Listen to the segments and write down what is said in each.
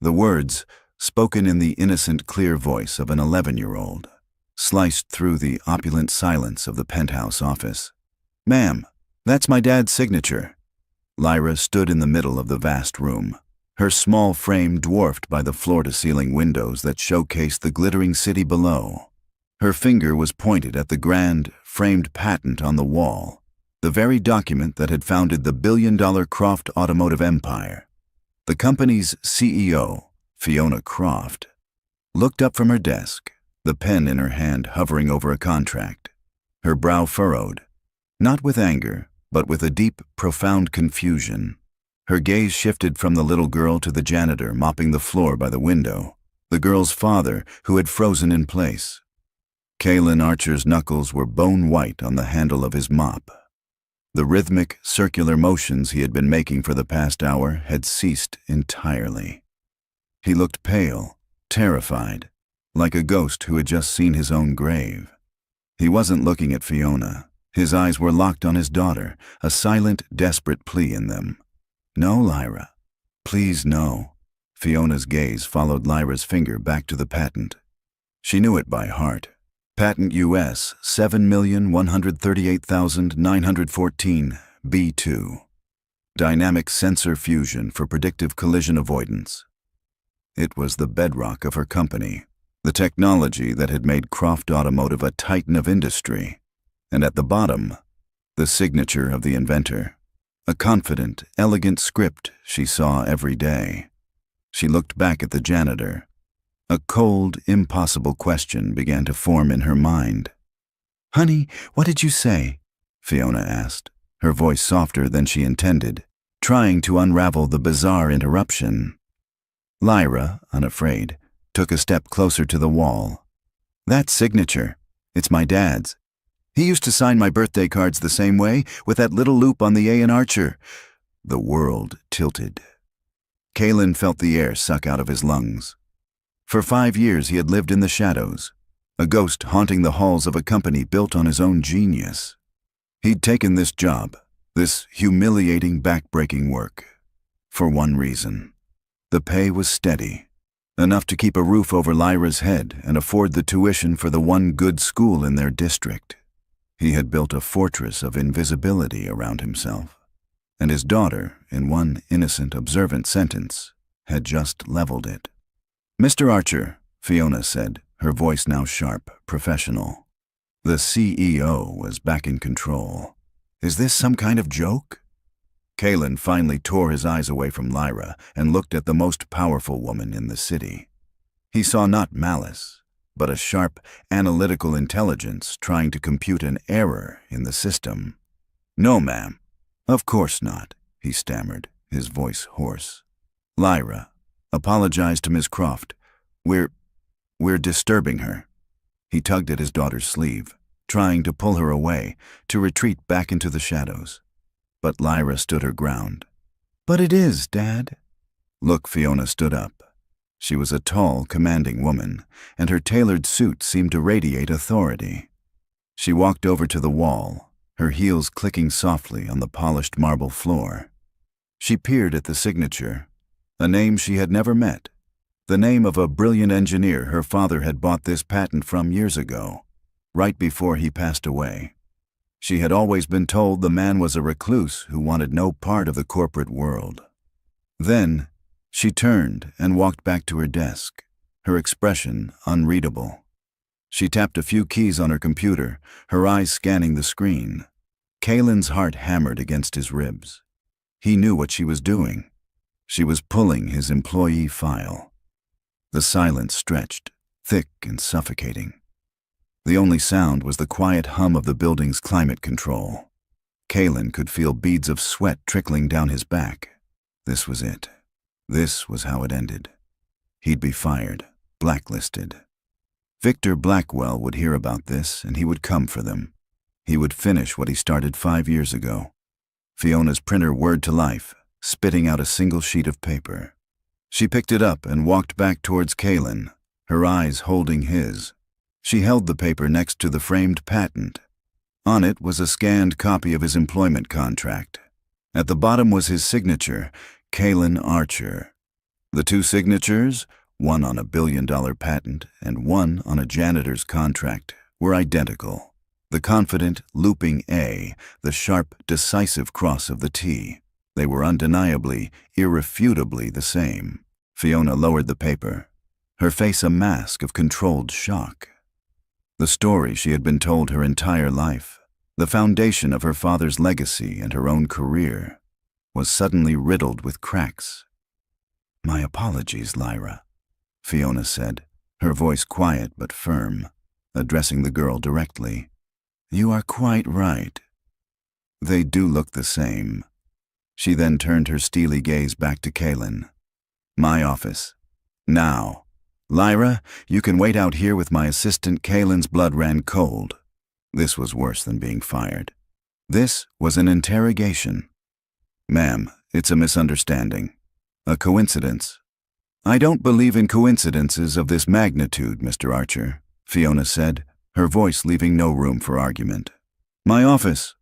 The words, spoken in the innocent, clear voice of an 11-year-old, sliced through the opulent silence of the penthouse office. "Ma'am, that's my dad's signature." Lyra stood in the middle of the vast room, her small frame dwarfed by the floor-to-ceiling windows that showcased the glittering city below. Her finger was pointed at the grand, framed patent on the wall, the very document that had founded the billion-dollar Croft automotive empire. The company's CEO, Fiona Croft, looked up from her desk, the pen in her hand hovering over a contract, her brow furrowed, not with anger, but with a deep, profound confusion. Her gaze shifted from the little girl to the janitor mopping the floor by the window, the girl's father who had frozen in place. Kalen Archer's knuckles were bone white on the handle of his mop. The rhythmic, circular motions he had been making for the past hour had ceased entirely. He looked pale, terrified, like a ghost who had just seen his own grave. He wasn't looking at Fiona. His eyes were locked on his daughter, a silent, desperate plea in them. "No, Lyra. Please, no." Fiona's gaze followed Lyra's finger back to the patent. She knew it by heart. Patent US 7,138,914 B2. Dynamic sensor fusion for predictive collision avoidance. It was the bedrock of her company, the technology that had made Croft Automotive a titan of industry. And at the bottom, the signature of the inventor, a confident, elegant script she saw every day. She looked back at the janitor. A cold, impossible question began to form in her mind. "Honey, what did you say?" Fiona asked, her voice softer than she intended, trying to unravel the bizarre interruption. Lyra, unafraid, took a step closer to the wall. "That signature. It's my dad's. He used to sign my birthday cards the same way, with that little loop on the A in Archer." The world tilted. Kalen felt the air suck out of his lungs. For 5 years he had lived in the shadows, a ghost haunting the halls of a company built on his own genius. He'd taken this job, this humiliating, back-breaking work, for one reason. The pay was steady, enough to keep a roof over Lyra's head and afford the tuition for the one good school in their district. He had built a fortress of invisibility around himself, and his daughter, in one innocent, observant sentence, had just leveled it. "Mr. Archer," Fiona said, her voice now sharp, professional. The CEO was back in control. "Is this some kind of joke?" Kalen finally tore his eyes away from Lyra and looked at the most powerful woman in the city. He saw not malice, but a sharp, analytical intelligence trying to compute an error in the system. "No, ma'am. Of course not," he stammered, his voice hoarse. "Lyra, apologize to Ms. Croft. We're disturbing her." He tugged at his daughter's sleeve, trying to pull her away, to retreat back into the shadows. But Lyra stood her ground. "But it is, Dad." Look, Fiona stood up. She was a tall, commanding woman, and her tailored suit seemed to radiate authority. She walked over to the wall, her heels clicking softly on the polished marble floor. She peered at the signature, a name she had never met, the name of a brilliant engineer her father had bought this patent from years ago, right before he passed away. She had always been told the man was a recluse who wanted no part of the corporate world. Then, she turned and walked back to her desk, her expression unreadable. She tapped a few keys on her computer, her eyes scanning the screen. Kalen's heart hammered against his ribs. He knew what she was doing. She was pulling his employee file. The silence stretched, thick and suffocating. The only sound was the quiet hum of the building's climate control. Kalen could feel beads of sweat trickling down his back. This was it. This was how it ended. He'd be fired, blacklisted. Victor Blackwell would hear about this, and he would come for them. He would finish what he started 5 years ago. Fiona's printer whirred to life, spitting out a single sheet of paper. She picked it up and walked back towards Kalen, her eyes holding his. She held the paper next to the framed patent. On it was a scanned copy of his employment contract. At the bottom was his signature, Kalen Archer. The two signatures, one on a billion-dollar patent and one on a janitor's contract, were identical. The confident, looping A, the sharp, decisive cross of the T. They were undeniably, irrefutably the same. Fiona lowered the paper, her face a mask of controlled shock. The story she had been told her entire life, the foundation of her father's legacy and her own career, was suddenly riddled with cracks. "My apologies, Lyra," Fiona said, her voice quiet but firm, addressing the girl directly. "You are quite right. They do look the same." She then turned her steely gaze back to Kaylin. "My office. Now. Lyra, you can wait out here with my assistant." Kaylin's blood ran cold. This was worse than being fired. This was an interrogation. "Ma'am, it's a misunderstanding. A coincidence." "I don't believe in coincidences of this magnitude, Mr. Archer," Fiona said, her voice leaving no room for argument. "My office."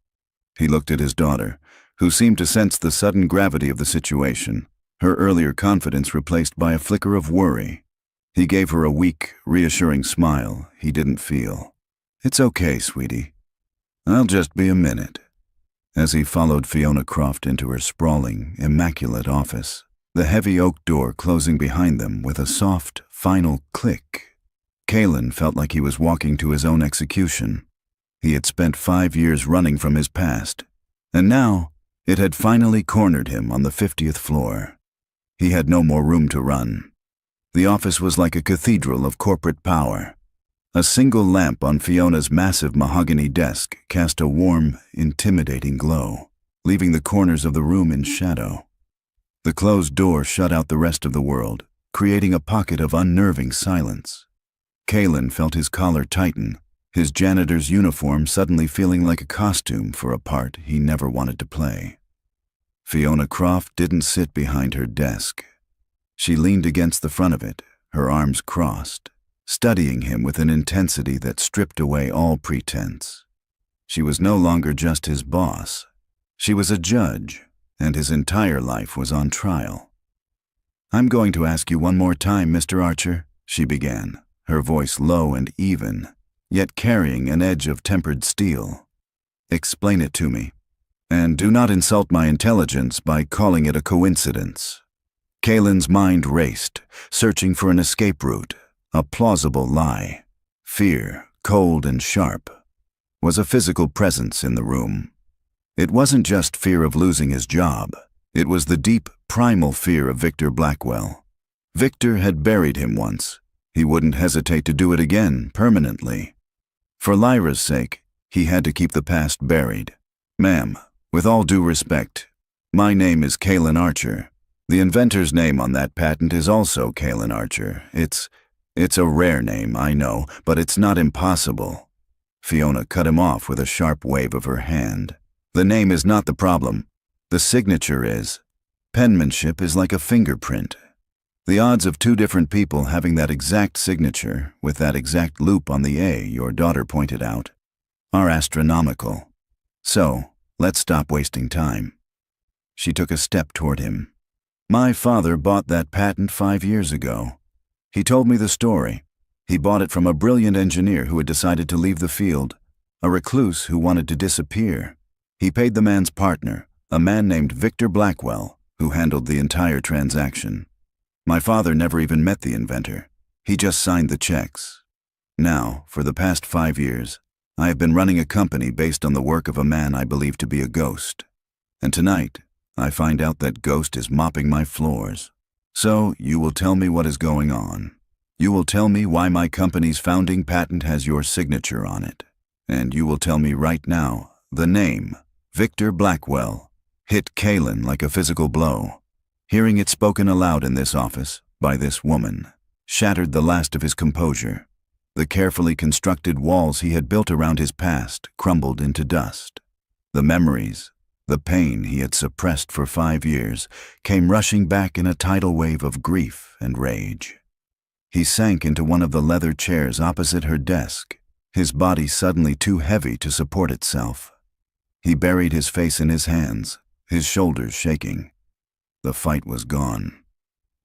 He looked at his daughter, who seemed to sense the sudden gravity of the situation, her earlier confidence replaced by a flicker of worry. He gave her a weak, reassuring smile he didn't feel. "It's okay, sweetie. I'll just be a minute." As he followed Fiona Croft into her sprawling, immaculate office, the heavy oak door closing behind them with a soft, final click, Kaylin felt like he was walking to his own execution. He had spent 5 years running from his past, and now it had finally cornered him on the 50th floor. He had no more room to run. The office was like a cathedral of corporate power. A single lamp on Fiona's massive mahogany desk cast a warm, intimidating glow, leaving the corners of the room in shadow. The closed door shut out the rest of the world, creating a pocket of unnerving silence. Kaylin felt his collar tighten, his janitor's uniform suddenly feeling like a costume for a part he never wanted to play. Fiona Croft didn't sit behind her desk. She leaned against the front of it, her arms crossed, studying him with an intensity that stripped away all pretense. She was no longer just his boss. She was a judge, and his entire life was on trial. "I'm going to ask you one more time, Mr. Archer," she began, her voice low and even, yet carrying an edge of tempered steel. "Explain it to me. And do not insult my intelligence by calling it a coincidence." Kaylin's mind raced, searching for an escape route, a plausible lie. Fear, cold and sharp, was a physical presence in the room. It wasn't just fear of losing his job. It was the deep, primal fear of Victor Blackwell. Victor had buried him once. He wouldn't hesitate to do it again, permanently. For Lyra's sake, he had to keep the past buried. "Ma'am, with all due respect, my name is Kaylin Archer. The inventor's name on that patent is also Kaylin Archer. It's a rare name, I know, but it's not impossible." Fiona cut him off with a sharp wave of her hand. "The name is not the problem. The signature is. Penmanship is like a fingerprint. The odds of two different people having that exact signature, with that exact loop on the A your daughter pointed out, are astronomical. So, let's stop wasting time." She took a step toward him. "My father bought that patent 5 years ago. He told me the story. He bought it from a brilliant engineer who had decided to leave the field, a recluse who wanted to disappear. He paid the man's partner, a man named Victor Blackwell, who handled the entire transaction. My father never even met the inventor. He just signed the checks. Now, for the past 5 years, I have been running a company based on the work of a man I believe to be a ghost. And tonight, I find out that ghost is mopping my floors. So, you will tell me what is going on. You will tell me why my company's founding patent has your signature on it. And you will tell me right now, the name, Victor Blackwell, hit Kaylin like a physical blow. Hearing it spoken aloud in this office, by this woman, shattered the last of his composure. The carefully constructed walls he had built around his past crumbled into dust. The memories, the pain he had suppressed for 5 years, came rushing back in a tidal wave of grief and rage. He sank into one of the leather chairs opposite her desk, his body suddenly too heavy to support itself. He buried his face in his hands, his shoulders shaking. The fight was gone.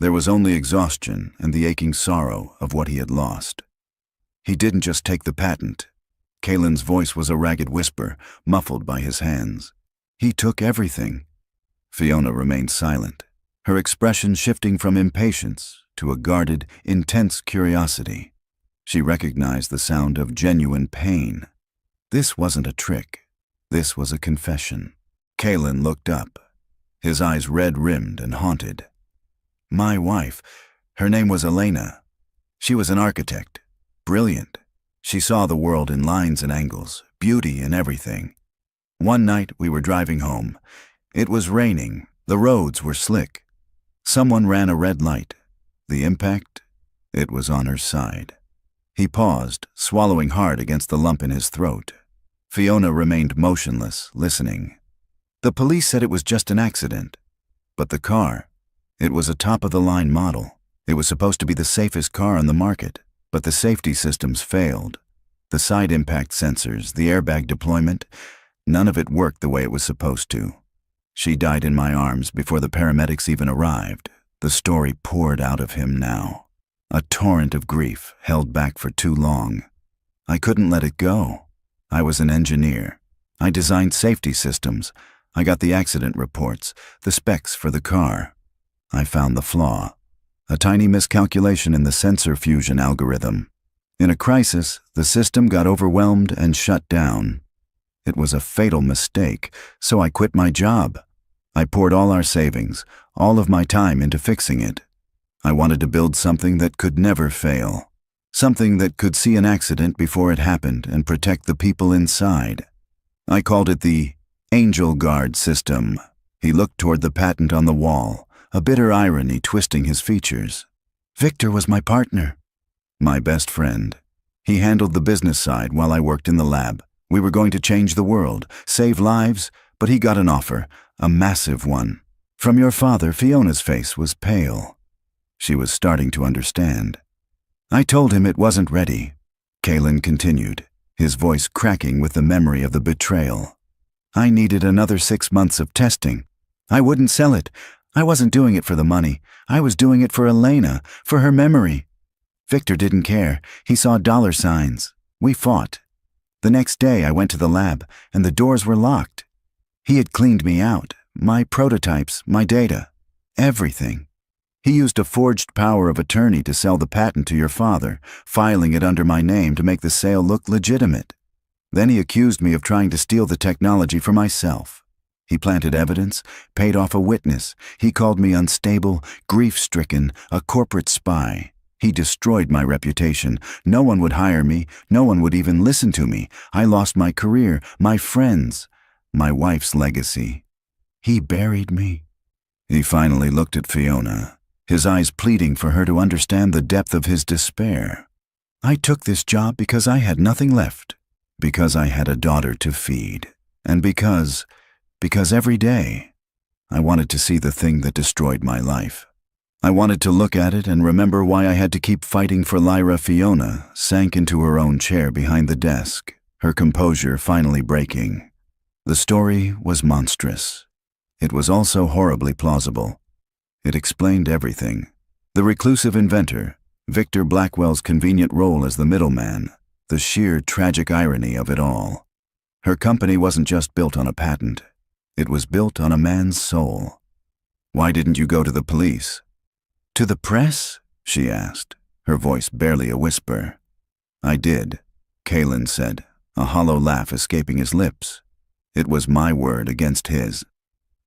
There was only exhaustion and the aching sorrow of what he had lost. He didn't just take the patent. Kalen's voice was a ragged whisper, muffled by his hands. He took everything. Fiona remained silent, her expression shifting from impatience to a guarded, intense curiosity. She recognized the sound of genuine pain. This wasn't a trick. This was a confession. Kalen looked up, his eyes red-rimmed and haunted. My wife, her name was Elena. She was an architect, brilliant. She saw the world in lines and angles, beauty in everything. One night we were driving home. It was raining. The roads were slick. Someone ran a red light. The impact? It was on her side. He paused, swallowing hard against the lump in his throat. Fiona remained motionless, listening. The police said it was just an accident. But the car, it was a top-of-the-line model. It was supposed to be the safest car on the market, but the safety systems failed. The side impact sensors, the airbag deployment, none of it worked the way it was supposed to. She died in my arms before the paramedics even arrived. The story poured out of him now. A torrent of grief held back for too long. I couldn't let it go. I was an engineer. I designed safety systems. I got the accident reports, the specs for the car. I found the flaw. A tiny miscalculation in the sensor fusion algorithm. In a crisis, the system got overwhelmed and shut down. It was a fatal mistake, so I quit my job. I poured all our savings, all of my time into fixing it. I wanted to build something that could never fail. Something that could see an accident before it happened and protect the people inside. I called it the Angel Guard system. He looked toward the patent on the wall, a bitter irony twisting his features. Victor was my partner. My best friend. He handled the business side while I worked in the lab. We were going to change the world, save lives, but he got an offer, a massive one. From your father, Fiona's face was pale. She was starting to understand. I told him it wasn't ready. Kalen continued, his voice cracking with the memory of the betrayal. I needed another 6 months of testing. I wouldn't sell it. I wasn't doing it for the money. I was doing it for Elena, for her memory. Victor didn't care. He saw dollar signs. We fought. The next day I went to the lab, and the doors were locked. He had cleaned me out, my prototypes, my data, everything. He used a forged power of attorney to sell the patent to your father, filing it under my name to make the sale look legitimate. Then he accused me of trying to steal the technology for myself. He planted evidence, paid off a witness. He called me unstable, grief-stricken, a corporate spy. He destroyed my reputation. No one would hire me. No one would even listen to me. I lost my career, my friends, my wife's legacy. He buried me. He finally looked at Fiona, his eyes pleading for her to understand the depth of his despair. I took this job because I had nothing left, because I had a daughter to feed, and because every day I wanted to see the thing that destroyed my life. I wanted to look at it and remember why I had to keep fighting for Lyra. Fiona sank into her own chair behind the desk, her composure finally breaking. The story was monstrous. It was also horribly plausible. It explained everything. The reclusive inventor, Victor Blackwell's convenient role as the middleman, the sheer tragic irony of it all. Her company wasn't just built on a patent. It was built on a man's soul. Why didn't you go to the police? To the press? She asked, her voice barely a whisper. I did, Kalen said, a hollow laugh escaping his lips. It was my word against his.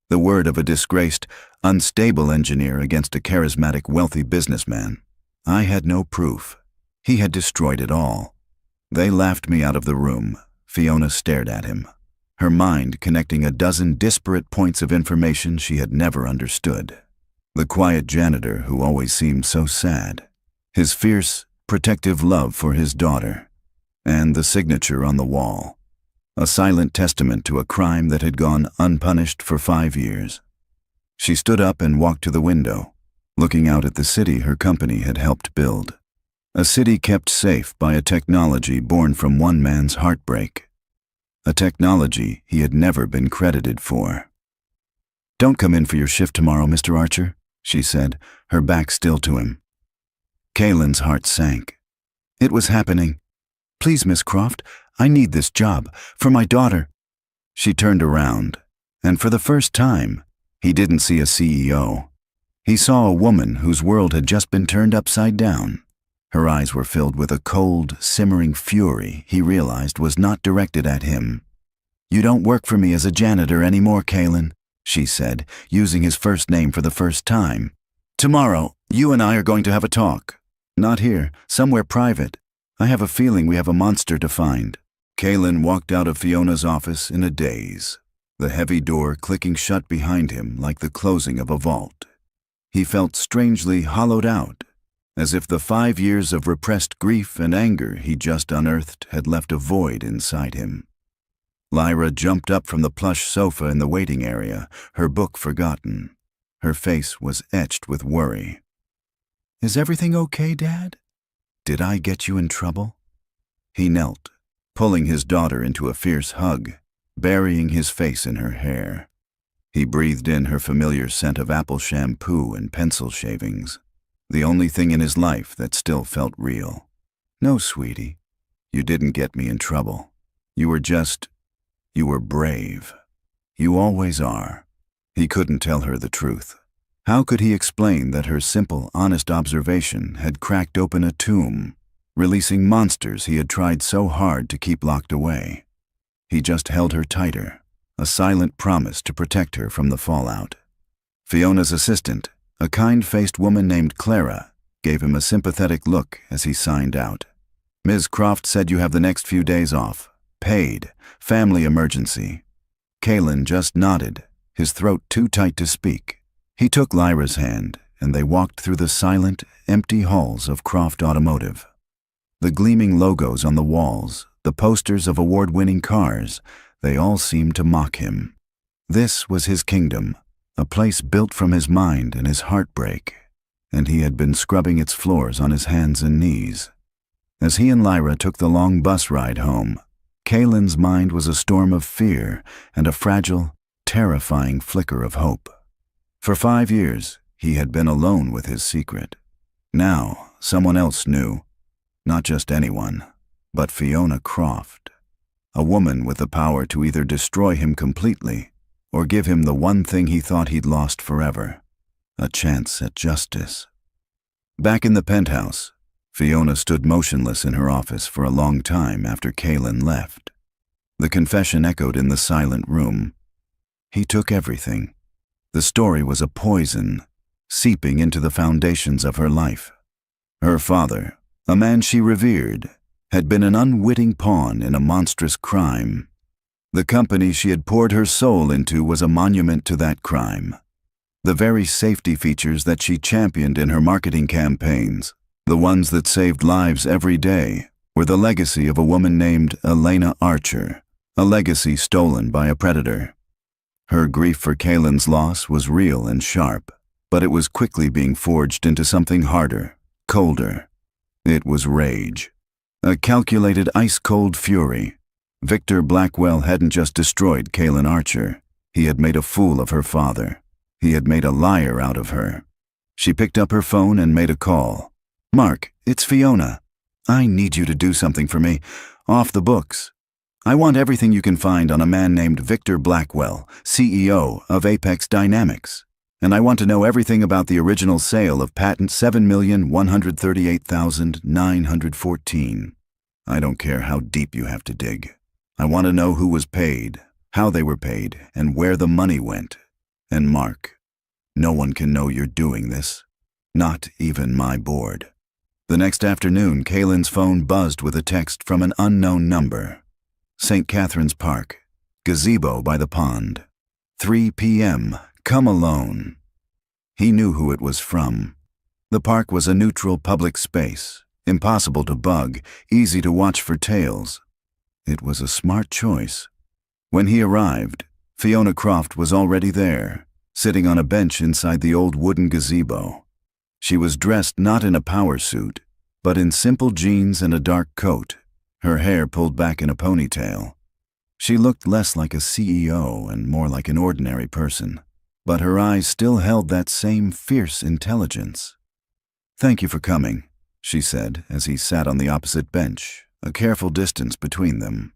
The word of a disgraced, unstable engineer against a charismatic, wealthy businessman. I had no proof. He had destroyed it all. They laughed me out of the room. Fiona stared at him, her mind connecting a dozen disparate points of information she had never understood. The quiet janitor who always seemed so sad, his fierce, protective love for his daughter, and the signature on the wall, a silent testament to a crime that had gone unpunished for 5 years. She stood up and walked to the window, looking out at the city her company had helped build. A city kept safe by a technology born from one man's heartbreak. A technology he had never been credited for. Don't come in for your shift tomorrow, Mr. Archer, she said, her back still to him. Kaylin's heart sank. It was happening. "Please, Miss Croft, I need this job, for my daughter." She turned around, and for the first time, he didn't see a CEO. He saw a woman whose world had just been turned upside down. Her eyes were filled with a cold, simmering fury he realized was not directed at him. "You don't work for me as a janitor anymore, Kaylin," she said, using his first name for the first time. "Tomorrow, you and I are going to have a talk. Not here, somewhere private. I have a feeling we have a monster to find." Kaylin walked out of Fiona's office in a daze, the heavy door clicking shut behind him like the closing of a vault. He felt strangely hollowed out, as if the 5 years of repressed grief and anger he just unearthed had left a void inside him. Lyra jumped up from the plush sofa in the waiting area, her book forgotten. Her face was etched with worry. "Is everything okay, Dad? Did I get you in trouble?" He knelt, pulling his daughter into a fierce hug, burying his face in her hair. He breathed in her familiar scent of apple shampoo and pencil shavings, the only thing in his life that still felt real. "No, sweetie, you didn't get me in trouble. You were brave. You always are." He couldn't tell her the truth. How could he explain that her simple, honest observation had cracked open a tomb, releasing monsters he had tried so hard to keep locked away? He just held her tighter, a silent promise to protect her from the fallout. Fiona's assistant, a kind-faced woman named Clara, gave him a sympathetic look as he signed out. "Ms. Croft said you have the next few days off. Paid. Family emergency." Kaylin just nodded, his throat too tight to speak. He took Lyra's hand, and they walked through the silent, empty halls of Croft Automotive. The gleaming logos on the walls, the posters of award-winning cars, they all seemed to mock him. This was his kingdom, a place built from his mind and his heartbreak, and he had been scrubbing its floors on his hands and knees. As he and Lyra took the long bus ride home, Kaylin's mind was a storm of fear and a fragile, terrifying flicker of hope. For 5 years, he had been alone with his secret. Now, someone else knew. Not just anyone, but Fiona Croft. A woman with the power to either destroy him completely or give him the one thing he thought he'd lost forever, a chance at justice. Back in the penthouse, Fiona stood motionless in her office for a long time after Kaylin left. The confession echoed in the silent room. He took everything. The story was a poison, seeping into the foundations of her life. Her father, a man she revered, had been an unwitting pawn in a monstrous crime. The company she had poured her soul into was a monument to that crime. The very safety features that she championed in her marketing campaigns, the ones that saved lives every day, were the legacy of a woman named Elena Archer, a legacy stolen by a predator. Her grief for Kaylin's loss was real and sharp, but it was quickly being forged into something harder, colder. It was rage. A calculated ice-cold fury. Victor Blackwell hadn't just destroyed Kaylin Archer. He had made a fool of her father. He had made a liar out of her. She picked up her phone and made a call. "Mark, it's Fiona. I need you to do something for me. Off the books. I want everything you can find on a man named Victor Blackwell, CEO of Apex Dynamics. And I want to know everything about the original sale of patent 7,138,914. I don't care how deep you have to dig. I want to know who was paid, how they were paid, and where the money went. And Mark, no one can know you're doing this. Not even my board." The next afternoon, Kaylin's phone buzzed with a text from an unknown number. St. Catherine's Park, gazebo by the pond. 3 p.m., come alone. He knew who it was from. The park was a neutral public space, impossible to bug, easy to watch for tails. It was a smart choice. When he arrived, Fiona Croft was already there, sitting on a bench inside the old wooden gazebo. She was dressed not in a power suit, but in simple jeans and a dark coat, her hair pulled back in a ponytail. She looked less like a CEO and more like an ordinary person. but her eyes still held that same fierce intelligence. "Thank you for coming," she said as he sat on the opposite bench, a careful distance between them.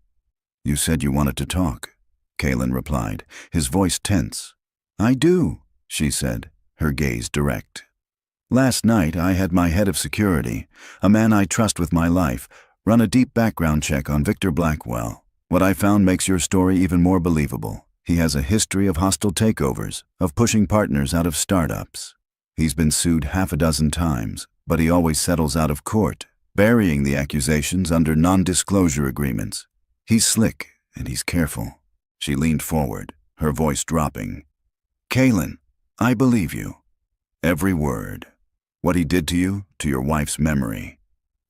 "You said you wanted to talk," Kalen replied, his voice tense. "I do," she said, her gaze direct. "Last night I had my head of security, a man I trust with my life, run a deep background check on Victor Blackwell. What I found makes your story even more believable. He has a history of hostile takeovers, of pushing partners out of startups. He's been sued half a dozen times, but he always settles out of court, burying the accusations under non-disclosure agreements. He's slick, and he's careful." She leaned forward, her voice dropping. "Kalen, I believe you. Every word. What he did to you, to your wife's memory.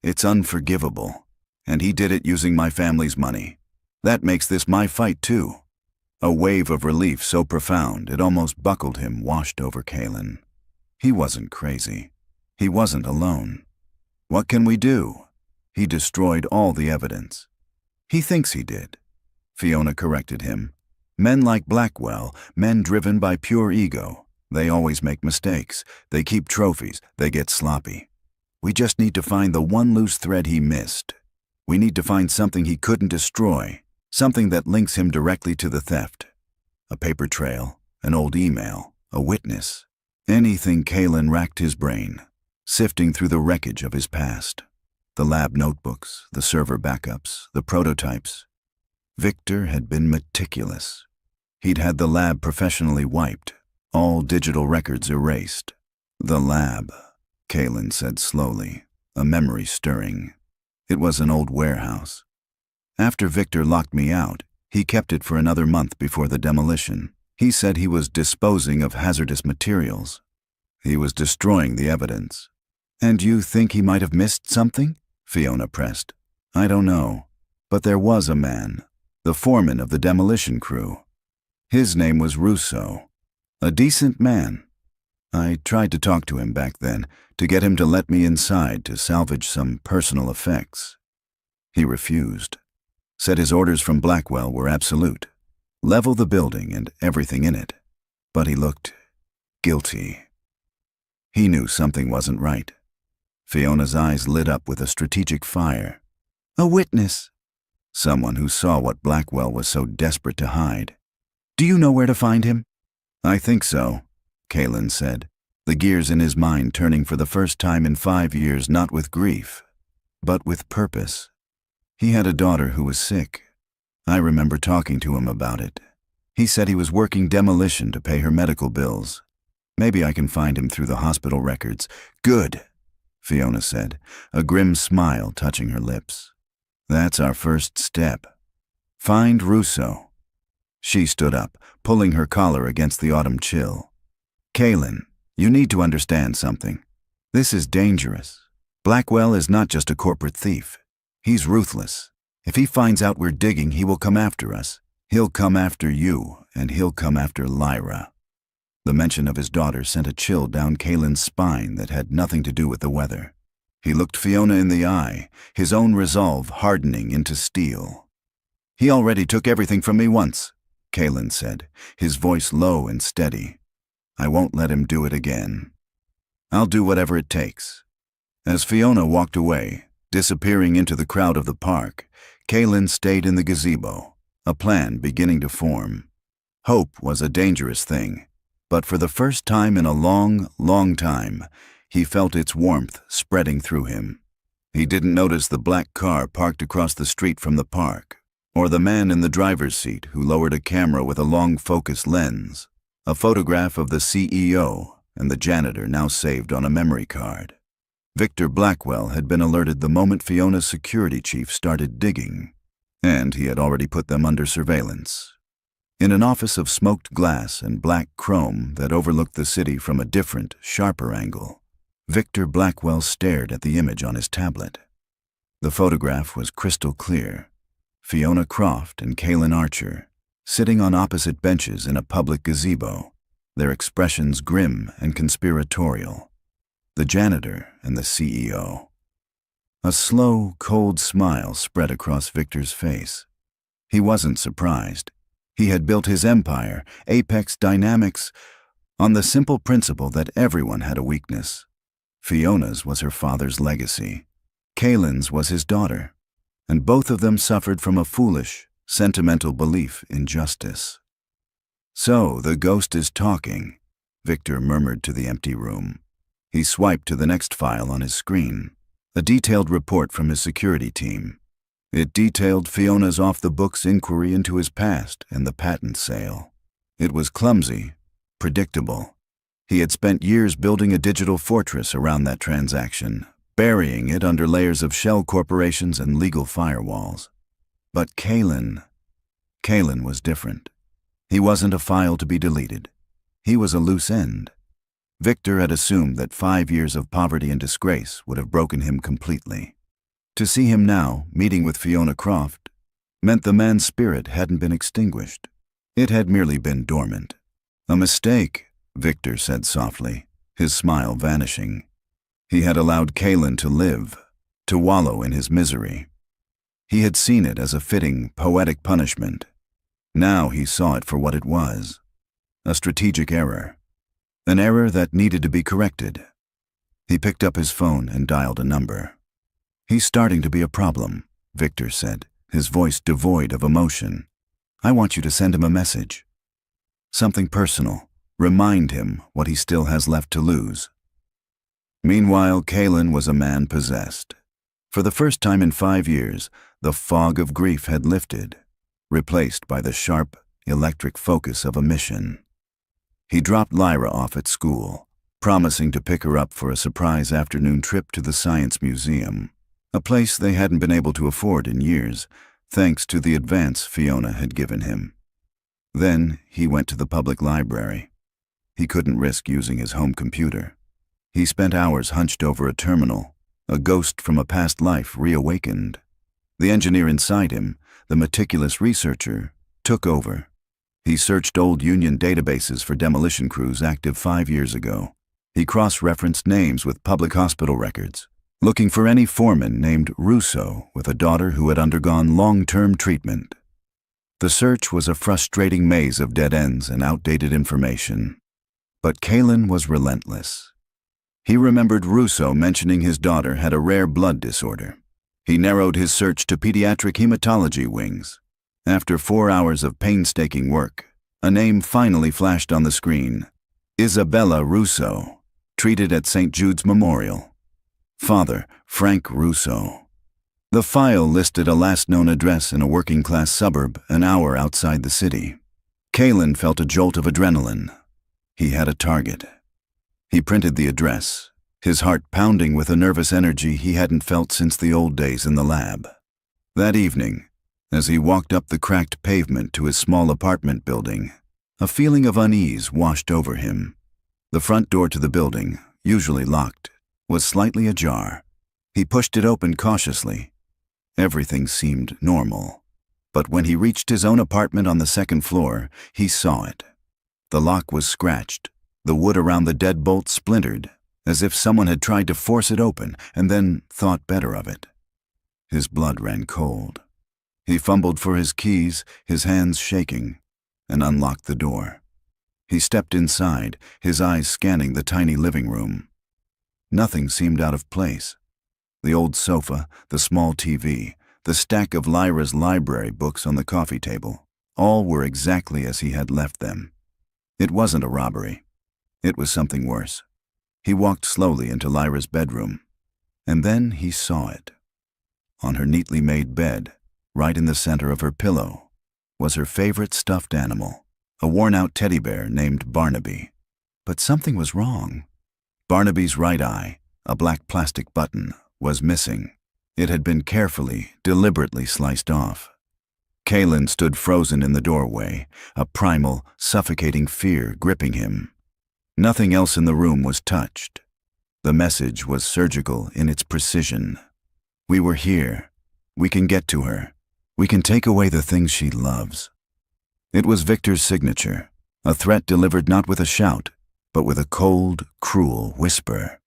It's unforgivable. And he did it using my family's money. That makes this my fight, too." A wave of relief so profound it almost buckled him washed over Kalen. He wasn't crazy. He wasn't alone. "What can we do?" He destroyed all the evidence. "He thinks he did," Fiona corrected him. "Men like Blackwell, men driven by pure ego, they always make mistakes. They keep trophies. They get sloppy. We just need to find the one loose thread he missed. We need to find something he couldn't destroy, something that links him directly to the theft. A paper trail, an old email, a witness. Anything." Kalen racked his brain, sifting through the wreckage of his past. The lab notebooks, the server backups, the prototypes. Victor had been meticulous. He'd had the lab professionally wiped, all digital records erased. "The lab," Kalen said slowly, a memory stirring. "It was an old warehouse. After Victor locked me out, he kept it for another month before the demolition. He said he was disposing of hazardous materials. He was destroying the evidence." "And you think he might have missed something?" Fiona pressed. "I don't know, but there was a man, the foreman of the demolition crew. His name was Russo. A decent man. I tried to talk to him back then, to get him to let me inside to salvage some personal effects. He refused. Said his orders from Blackwell were absolute. Level the building and everything in it. But he looked guilty. He knew something wasn't right." Fiona's eyes lit up with a strategic fire. "A witness." "Someone who saw what Blackwell was so desperate to hide." "Do you know where to find him?" "I think so," Kalen said, the gears in his mind turning for the first time in 5 years, not with grief, but with purpose. He had a daughter who was sick. I remember talking to him about it. He said he was working demolition to pay her medical bills. Maybe I can find him through the hospital records." "Good," Fiona said, a grim smile touching her lips. "That's our first step. Find Russo." She stood up, pulling her collar against the autumn chill. "Kalen, you need to understand something. This is dangerous. Blackwell is not just a corporate thief. He's ruthless. If he finds out we're digging, he will come after us. He'll come after you, and he'll come after Lyra." The mention of his daughter sent a chill down Kalen's spine that had nothing to do with the weather. He looked Fiona in the eye, his own resolve hardening into steel. "He already took everything from me once," Kalen said, his voice low and steady. "I won't let him do it again. I'll do whatever it takes." As Fiona walked away, disappearing into the crowd of the park, Kalen stayed in the gazebo, a plan beginning to form. Hope was a dangerous thing, but for the first time in a long, long time, he felt its warmth spreading through him. He didn't notice the black car parked across the street from the park, or the man in the driver's seat who lowered a camera with a long focus lens, a photograph of the CEO and the janitor now saved on a memory card. Victor Blackwell had been alerted the moment Fiona's security chief started digging, and he had already put them under surveillance. In an office of smoked glass and black chrome that overlooked the city from a different, sharper angle, Victor Blackwell stared at the image on his tablet. The photograph was crystal clear. Fiona Croft and Kalen Archer, sitting on opposite benches in a public gazebo, their expressions grim and conspiratorial. The janitor and the CEO. A slow, cold smile spread across Victor's face. He wasn't surprised. He had built his empire, Apex Dynamics, on the simple principle that everyone had a weakness. Fiona's was her father's legacy. Kaylin's was his daughter, and both of them suffered from a foolish, sentimental belief in justice. "So, the ghost is talking," Victor murmured to the empty room. He swiped to the next file on his screen, a detailed report from his security team. It detailed Fiona's off-the-books inquiry into his past and the patent sale. It was clumsy, predictable. He had spent years building a digital fortress around that transaction, burying it under layers of shell corporations and legal firewalls. But Kaylin was different. He wasn't a file to be deleted. He was a loose end. Victor had assumed that 5 years of poverty and disgrace would have broken him completely. To see him now, meeting with Fiona Croft, meant the man's spirit hadn't been extinguished. It had merely been dormant. "A mistake," Victor said softly, his smile vanishing. He had allowed Kaylin to live, to wallow in his misery. He had seen it as a fitting, poetic punishment. Now he saw it for what it was, a strategic error, an error that needed to be corrected. He picked up his phone and dialed a number. "He's starting to be a problem," Victor said, his voice devoid of emotion. "I want you to send him a message. Something personal. Remind him what he still has left to lose." Meanwhile, Kaylin was a man possessed. For the first time in 5 years, the fog of grief had lifted, replaced by the sharp, electric focus of a mission. He dropped Lyra off at school, promising to pick her up for a surprise afternoon trip to the Science Museum, a place they hadn't been able to afford in years, thanks to the advance Fiona had given him. Then he went to the public library. He couldn't risk using his home computer. He spent hours hunched over a terminal, a ghost from a past life reawakened. The engineer inside him, the meticulous researcher, took over. He searched old Union databases for demolition crews active 5 years ago. He cross-referenced names with public hospital records, looking for any foreman named Russo with a daughter who had undergone long-term treatment. The search was a frustrating maze of dead ends and outdated information. But Kaylin was relentless. He remembered Russo mentioning his daughter had a rare blood disorder. He narrowed his search to pediatric hematology wings. After 4 hours of painstaking work, a name finally flashed on the screen: Isabella Russo, treated at St. Jude's Memorial. Father, Frank Russo. The file listed a last known address in a working-class suburb an hour outside the city. Kaylin felt a jolt of adrenaline. He had a target. He printed the address, his heart pounding with a nervous energy he hadn't felt since the old days in the lab. That evening, as he walked up the cracked pavement to his small apartment building, a feeling of unease washed over him. The front door to the building, usually locked, was slightly ajar. He pushed it open cautiously. Everything seemed normal. But when he reached his own apartment on the second floor, he saw it. The lock was scratched, the wood around the deadbolt splintered, as if someone had tried to force it open and then thought better of it. His blood ran cold. He fumbled for his keys, his hands shaking, and unlocked the door. He stepped inside, his eyes scanning the tiny living room. Nothing seemed out of place. The old sofa, the small TV, the stack of Lyra's library books on the coffee table, all were exactly as he had left them. It wasn't a robbery. It was something worse. He walked slowly into Lyra's bedroom, and then he saw it. On her neatly made bed, right in the center of her pillow, was her favorite stuffed animal, a worn-out teddy bear named Barnaby. But something was wrong. Barnaby's right eye, a black plastic button, was missing. It had been carefully, deliberately sliced off. Kaylin stood frozen in the doorway, a primal, suffocating fear gripping him. Nothing else in the room was touched. The message was surgical in its precision. We were here. We can get to her. We can take away the things she loves. It was Victor's signature, a threat delivered not with a shout, but with a cold, cruel whisper.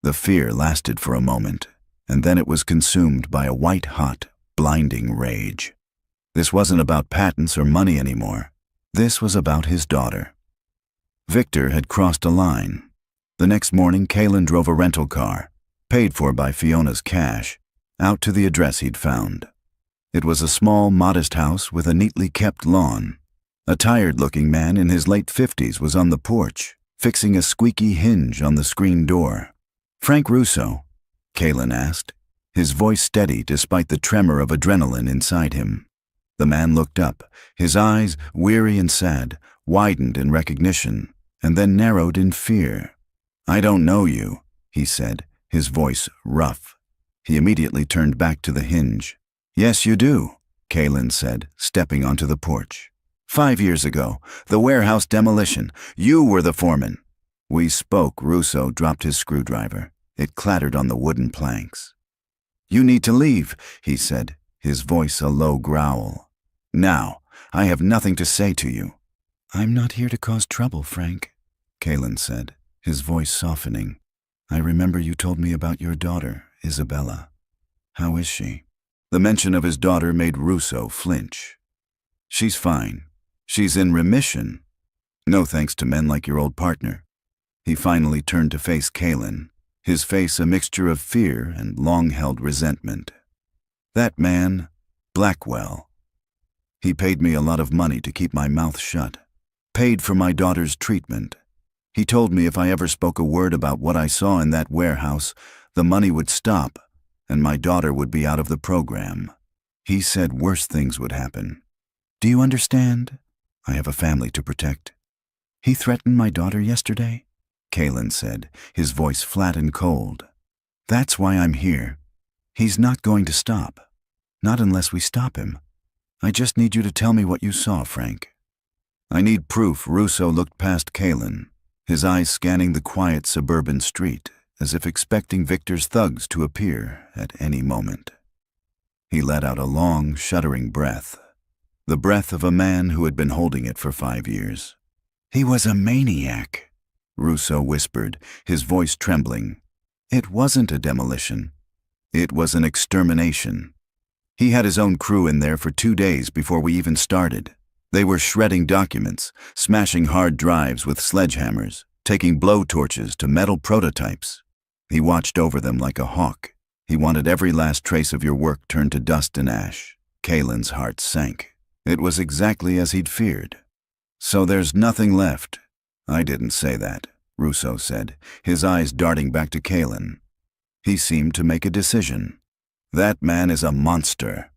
The fear lasted for a moment, and then it was consumed by a white-hot, blinding rage. This wasn't about patents or money anymore. This was about his daughter. Victor had crossed a line. The next morning, Kalen drove a rental car, paid for by Fiona's cash, out to the address he'd found. It was a small, modest house with a neatly kept lawn. A tired-looking man in his late 50s was on the porch, fixing a squeaky hinge on the screen door. "Frank Russo?" Kalen asked, his voice steady despite the tremor of adrenaline inside him. The man looked up, his eyes, weary and sad, widened in recognition, and then narrowed in fear. "I don't know you," he said, his voice rough. He immediately turned back to the hinge. "Yes, you do," Kalen said, stepping onto the porch. "5 years ago, the warehouse demolition, you were the foreman." "We spoke." Russo dropped his screwdriver. It clattered on the wooden planks. "You need to leave," he said, his voice a low growl. "Now, I have nothing to say to you." "I'm not here to cause trouble, Frank," Kalen said, his voice softening. "I remember you told me about your daughter, Isabella. How is she?" The mention of his daughter made Russo flinch. "She's fine. She's in remission. No thanks to men like your old partner." He finally turned to face Kalen, his face a mixture of fear and long-held resentment. "That man, Blackwell. He paid me a lot of money to keep my mouth shut. Paid for my daughter's treatment. He told me if I ever spoke a word about what I saw in that warehouse, the money would stop, and my daughter would be out of the program. He said worse things would happen. Do you understand? I have a family to protect." "He threatened my daughter yesterday," Kalen said, his voice flat and cold. "That's why I'm here. He's not going to stop. Not unless we stop him. I just need you to tell me what you saw, Frank." "I need proof." Russo looked past Kalen, his eyes scanning the quiet suburban street, as if expecting Victor's thugs to appear at any moment. He let out a long, shuddering breath, the breath of a man who had been holding it for 5 years. "He was a maniac," Russo whispered, his voice trembling. "It wasn't a demolition. It was an extermination. He had his own crew in there for 2 days before we even started. They were shredding documents, smashing hard drives with sledgehammers, taking blowtorches to metal prototypes. He watched over them like a hawk. He wanted every last trace of your work turned to dust and ash." Kalen's heart sank. It was exactly as he'd feared. "So there's nothing left." "I didn't say that," Russo said, his eyes darting back to Kalen. He seemed to make a decision. "That man is a monster.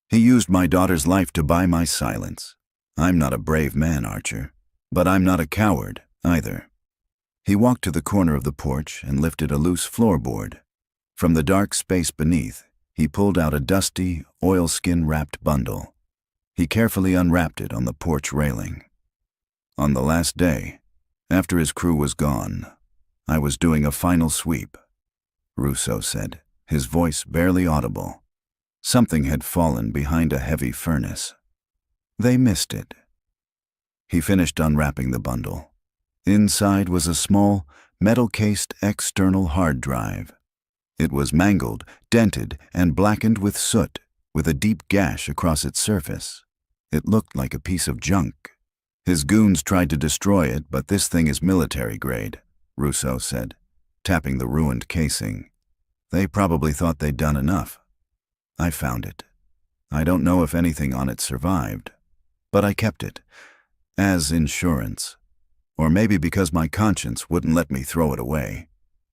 He used my daughter's life to buy my silence. I'm not a brave man, Archer, but I'm not a coward either." He walked to the corner of the porch and lifted a loose floorboard. From the dark space beneath, he pulled out a dusty, oilskin-wrapped bundle. He carefully unwrapped it on the porch railing. "On the last day, after his crew was gone, I was doing a final sweep," Russo said, his voice barely audible. Something had fallen behind a heavy furnace. They missed it. He finished unwrapping the bundle. Inside was a small, metal-cased external hard drive. It was mangled, dented, and blackened with soot, with a deep gash across its surface. It looked like a piece of junk. "His goons tried to destroy it, but this thing is military grade," Russo said, tapping the ruined casing. "They probably thought they'd done enough. I found it. I don't know if anything on it survived, but I kept it, as insurance. Or maybe because my conscience wouldn't let me throw it away."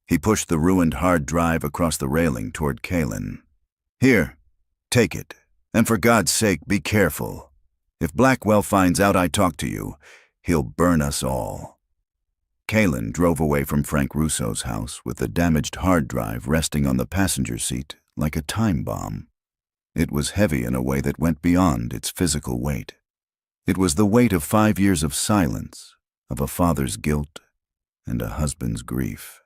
He pushed the ruined hard drive across the railing toward Kalen. "Here, take it, and for God's sake, be careful. If Blackwell finds out I talked to you, he'll burn us all." Kalen drove away from Frank Russo's house with the damaged hard drive resting on the passenger seat like a time bomb. It was heavy in a way that went beyond its physical weight. It was the weight of 5 years of silence, of a father's guilt, and a husband's grief.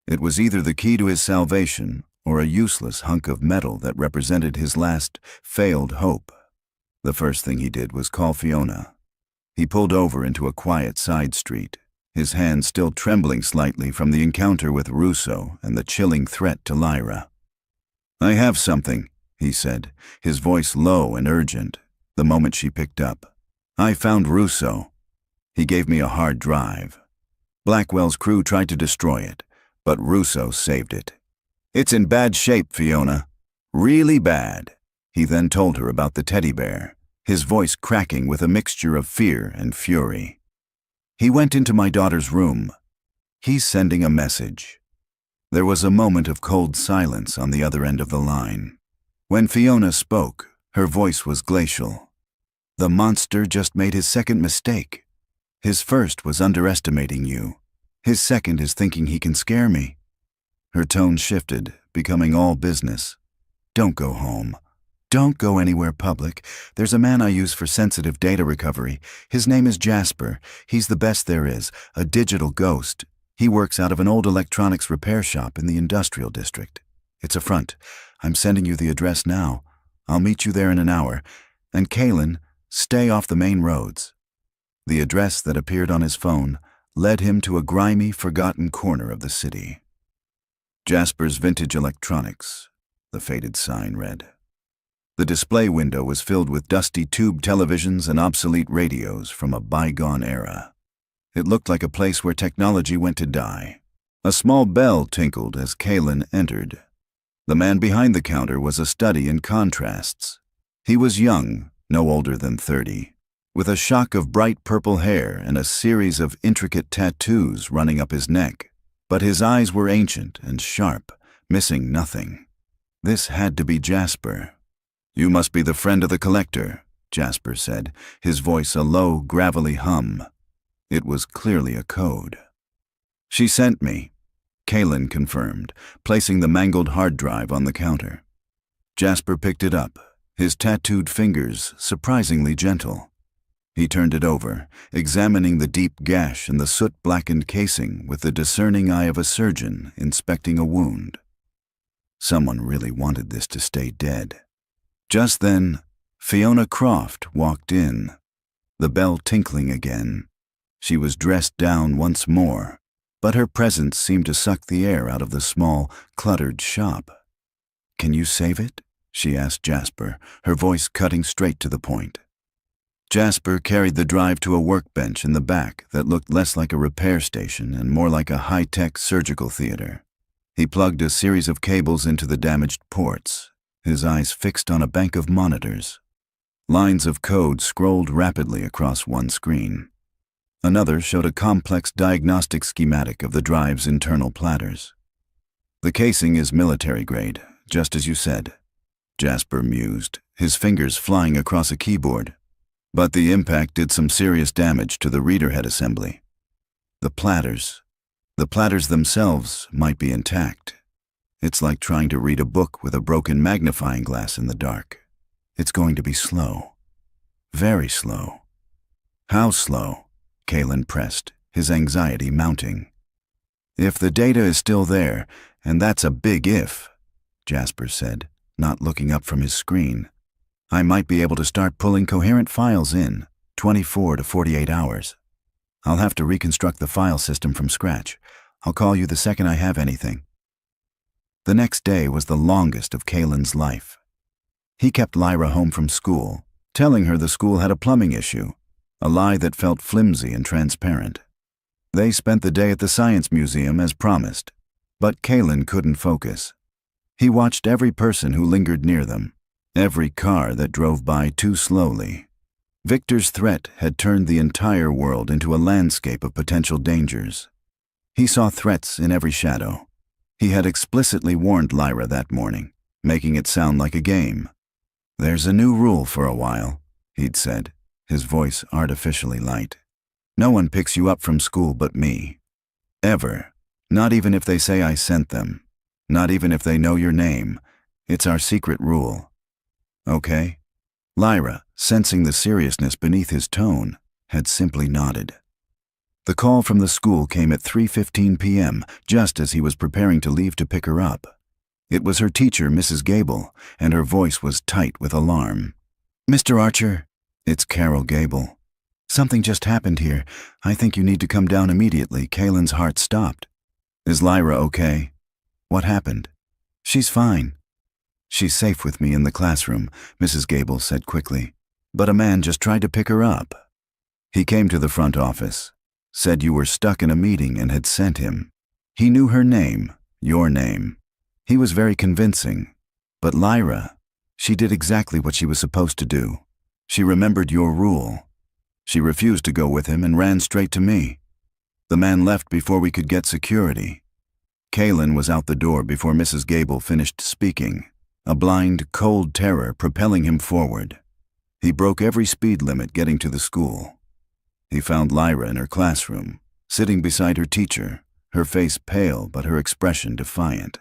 It was either the key to his salvation or a useless hunk of metal that represented his last failed hope. The first thing he did was call Fiona. He pulled over into a quiet side street, his hands still trembling slightly from the encounter with Russo and the chilling threat to Lyra. "I have something," he said, his voice low and urgent, the moment she picked up. "I found Russo." He gave me a hard drive. Blackwell's crew tried to destroy it, but Russo saved it. It's in bad shape, Fiona. Really bad. He then told her about the teddy bear, his voice cracking with a mixture of fear and fury. He went into my daughter's room. He's sending a message. There was a moment of cold silence on the other end of the line. When Fiona spoke, her voice was glacial. The monster just made his second mistake. His first was underestimating you. His second is thinking he can scare me. Her tone shifted, becoming all business. Don't go home. Don't go anywhere public. There's a man I use for sensitive data recovery. His name is Jasper. He's the best there is, a digital ghost. He works out of an old electronics repair shop in the industrial district. It's a front. I'm sending you the address now. I'll meet you there in an hour. And Kaylin, stay off the main roads. The address that appeared on his phone led him to a grimy, forgotten corner of the city. Jasper's Vintage Electronics, the faded sign read. The display window was filled with dusty tube televisions and obsolete radios from a bygone era. It looked like a place where technology went to die. A small bell tinkled as Kaylin entered. The man behind the counter was a study in contrasts. He was young, no older than 30, with a shock of bright purple hair and a series of intricate tattoos running up his neck. But his eyes were ancient and sharp, missing nothing. This had to be Jasper. You must be the friend of the collector, Jasper said, his voice a low, gravelly hum. It was clearly a code. She sent me, Kaylin confirmed, placing the mangled hard drive on the counter. Jasper picked it up, his tattooed fingers surprisingly gentle. He turned it over, examining the deep gash in the soot-blackened casing with the discerning eye of a surgeon inspecting a wound. Someone really wanted this to stay dead. Just then, Fiona Croft walked in, the bell tinkling again. She was dressed down once more, but her presence seemed to suck the air out of the small, cluttered shop. "Can you save it?" she asked Jasper, her voice cutting straight to the point. Jasper carried the drive to a workbench in the back that looked less like a repair station and more like a high-tech surgical theater. He plugged a series of cables into the damaged ports, his eyes fixed on a bank of monitors. Lines of code scrolled rapidly across one screen. Another showed a complex diagnostic schematic of the drive's internal platters. "The casing is military grade, just as you said," Jasper mused, his fingers flying across a keyboard. "But the impact did some serious damage to the reader head assembly. The platters themselves might be intact. It's like trying to read a book with a broken magnifying glass in the dark. It's going to be slow. Very slow." "How slow?" Kaylin pressed, his anxiety mounting. "If the data is still there, and that's a big if," Jasper said, not looking up from his screen, "I might be able to start pulling coherent files in 24 to 48 hours. I'll have to reconstruct the file system from scratch. I'll call you the second I have anything." The next day was the longest of Kaylin's life. He kept Lyra home from school, telling her the school had a plumbing issue, a lie that felt flimsy and transparent. They spent the day at the Science Museum as promised, but Kaylin couldn't focus. He watched every person who lingered near them, every car that drove by too slowly. Victor's threat had turned the entire world into a landscape of potential dangers. He saw threats in every shadow. He had explicitly warned Lyra that morning, making it sound like a game. "There's a new rule for a while," he'd said, his voice artificially light. "No one picks you up from school but me. Ever. Not even if they say I sent them. Not even if they know your name. It's our secret rule. Okay?" Lyra, sensing the seriousness beneath his tone, had simply nodded. The call from the school came at 3:15 p.m., just as he was preparing to leave to pick her up. It was her teacher, Mrs. Gable, and her voice was tight with alarm. "Mr. Archer?" "It's Carol Gable. Something just happened here. I think you need to come down immediately." Kaylin's heart stopped. "Is Lyra okay?" "What happened?" "She's fine." "She's safe with me in the classroom," Mrs. Gable said quickly. "But a man just tried to pick her up." He came to the front office, said you were stuck in a meeting and had sent him. He knew her name, your name. He was very convincing. But Lyra, she did exactly what she was supposed to do. She remembered your rule. She refused to go with him and ran straight to me. The man left before we could get security. Kaylin was out the door before Mrs. Gable finished speaking, a blind, cold terror propelling him forward. He broke every speed limit getting to the school. He found Lyra in her classroom, sitting beside her teacher, her face pale but her expression defiant.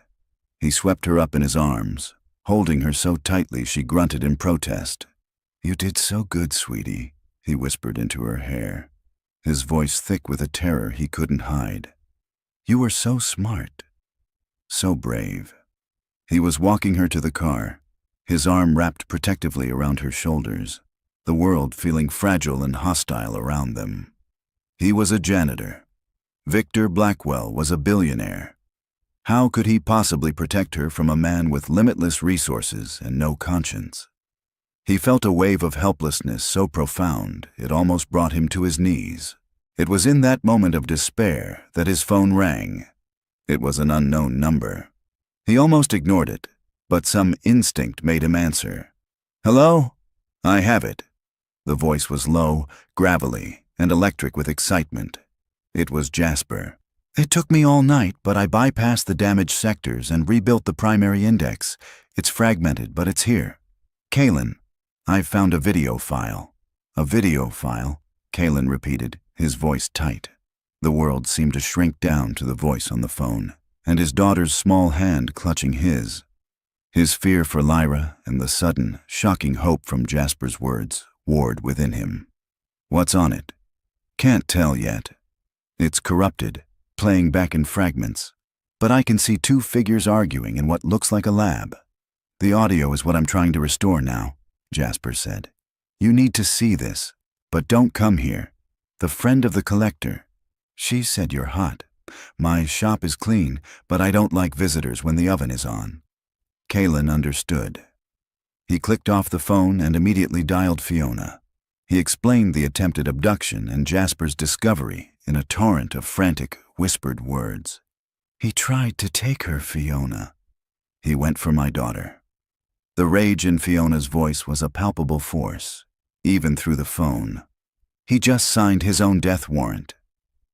He swept her up in his arms, holding her so tightly she grunted in protest. "You did so good, sweetie," he whispered into her hair, his voice thick with a terror he couldn't hide. "You were so smart, so brave." He was walking her to the car, his arm wrapped protectively around her shoulders, the world feeling fragile and hostile around them. He was a janitor. Victor Blackwell was a billionaire. How could he possibly protect her from a man with limitless resources and no conscience? He felt a wave of helplessness so profound it almost brought him to his knees. It was in that moment of despair that his phone rang. It was an unknown number. He almost ignored it, but some instinct made him answer. "Hello? I have it." The voice was low, gravelly, and electric with excitement. It was Jasper. "It took me all night, but I bypassed the damaged sectors and rebuilt the primary index. It's fragmented, but it's here. Kaylin, I've found a video file." "A video file?" Kaylin repeated, his voice tight. The world seemed to shrink down to the voice on the phone, and his daughter's small hand clutching his. His fear for Lyra and the sudden, shocking hope from Jasper's words warred within him. "What's on it?" "Can't tell yet. It's corrupted, playing back in fragments. But I can see two figures arguing in what looks like a lab. The audio is what I'm trying to restore now," Jasper said. "You need to see this, but don't come here. The friend of the collector. She said you're hot. My shop is clean, but I don't like visitors when the oven is on." Kaylin understood. He clicked off the phone and immediately dialed Fiona. He explained the attempted abduction and Jasper's discovery in a torrent of frantic, whispered words. "He tried to take her, Fiona. He went for my daughter." The rage in Fiona's voice was a palpable force, even through the phone. "He just signed his own death warrant.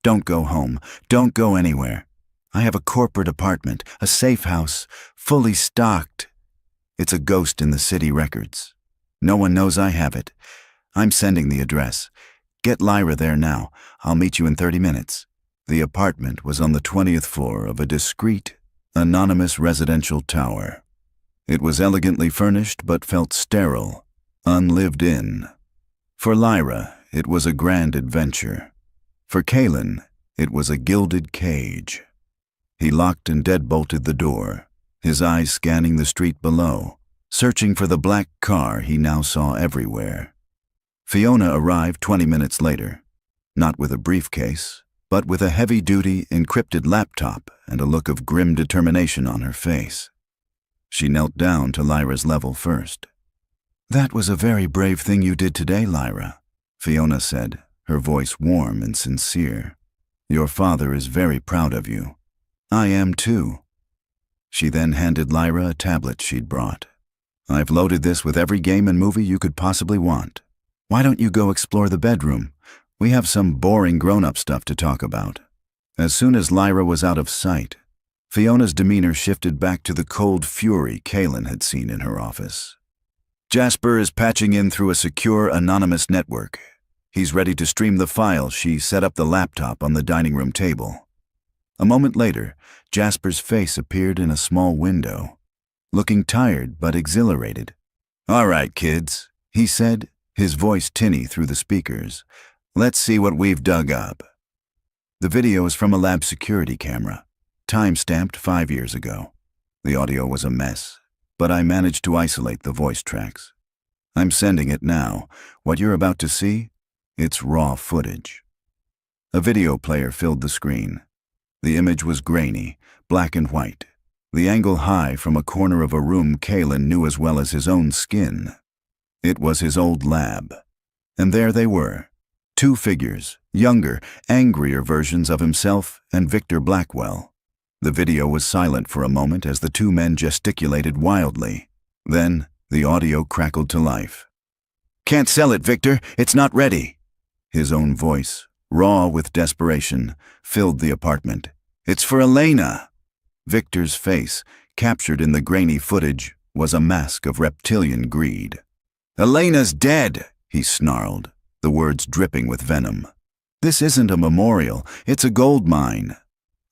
Don't go home. Don't go anywhere. I have a corporate apartment, a safe house, fully stocked. It's a ghost in the city records. No one knows I have it. I'm sending the address. Get Lyra there now. I'll meet you in 30 minutes. The apartment was on the 20th floor of a discreet, anonymous residential tower. It was elegantly furnished but felt sterile, unlived in. For Lyra, it was a grand adventure. For Kaylin, it was a gilded cage. He locked and deadbolted the door, his eyes scanning the street below, searching for the black car he now saw everywhere. Fiona arrived 20 minutes later, not with a briefcase, but with a heavy-duty, encrypted laptop and a look of grim determination on her face. She knelt down to Lyra's level first. "That was a very brave thing you did today, Lyra," Fiona said, her voice warm and sincere. "Your father is very proud of you. I am too." She then handed Lyra a tablet she'd brought. "I've loaded this with every game and movie you could possibly want. Why don't you go explore the bedroom? We have some boring grown-up stuff to talk about." As soon as Lyra was out of sight, Fiona's demeanor shifted back to the cold fury Kaylin had seen in her office. "Jasper is patching in through a secure, anonymous network. He's ready to stream the file." She set up the laptop on the dining room table. A moment later, Jasper's face appeared in a small window, looking tired but exhilarated. "All right, kids," he said, his voice tinny through the speakers. "Let's see what we've dug up." The video is from a lab security camera, time-stamped 5 years ago. The audio was a mess, but I managed to isolate the voice tracks. I'm sending it now. What you're about to see? It's raw footage. A video player filled the screen. The image was grainy, black and white, the angle high from a corner of a room Kaylin knew as well as his own skin. It was his old lab. And there they were, Two figures, younger, angrier versions of himself and Victor Blackwell. The video was silent for a moment as the two men gesticulated wildly. Then, the audio crackled to life. "Can't sell it, Victor. It's not ready." His own voice, raw with desperation, filled the apartment. "It's for Elena." Victor's face, captured in the grainy footage, was a mask of reptilian greed. "Elena's dead," he snarled, the words dripping with venom. "This isn't a memorial, it's a gold mine.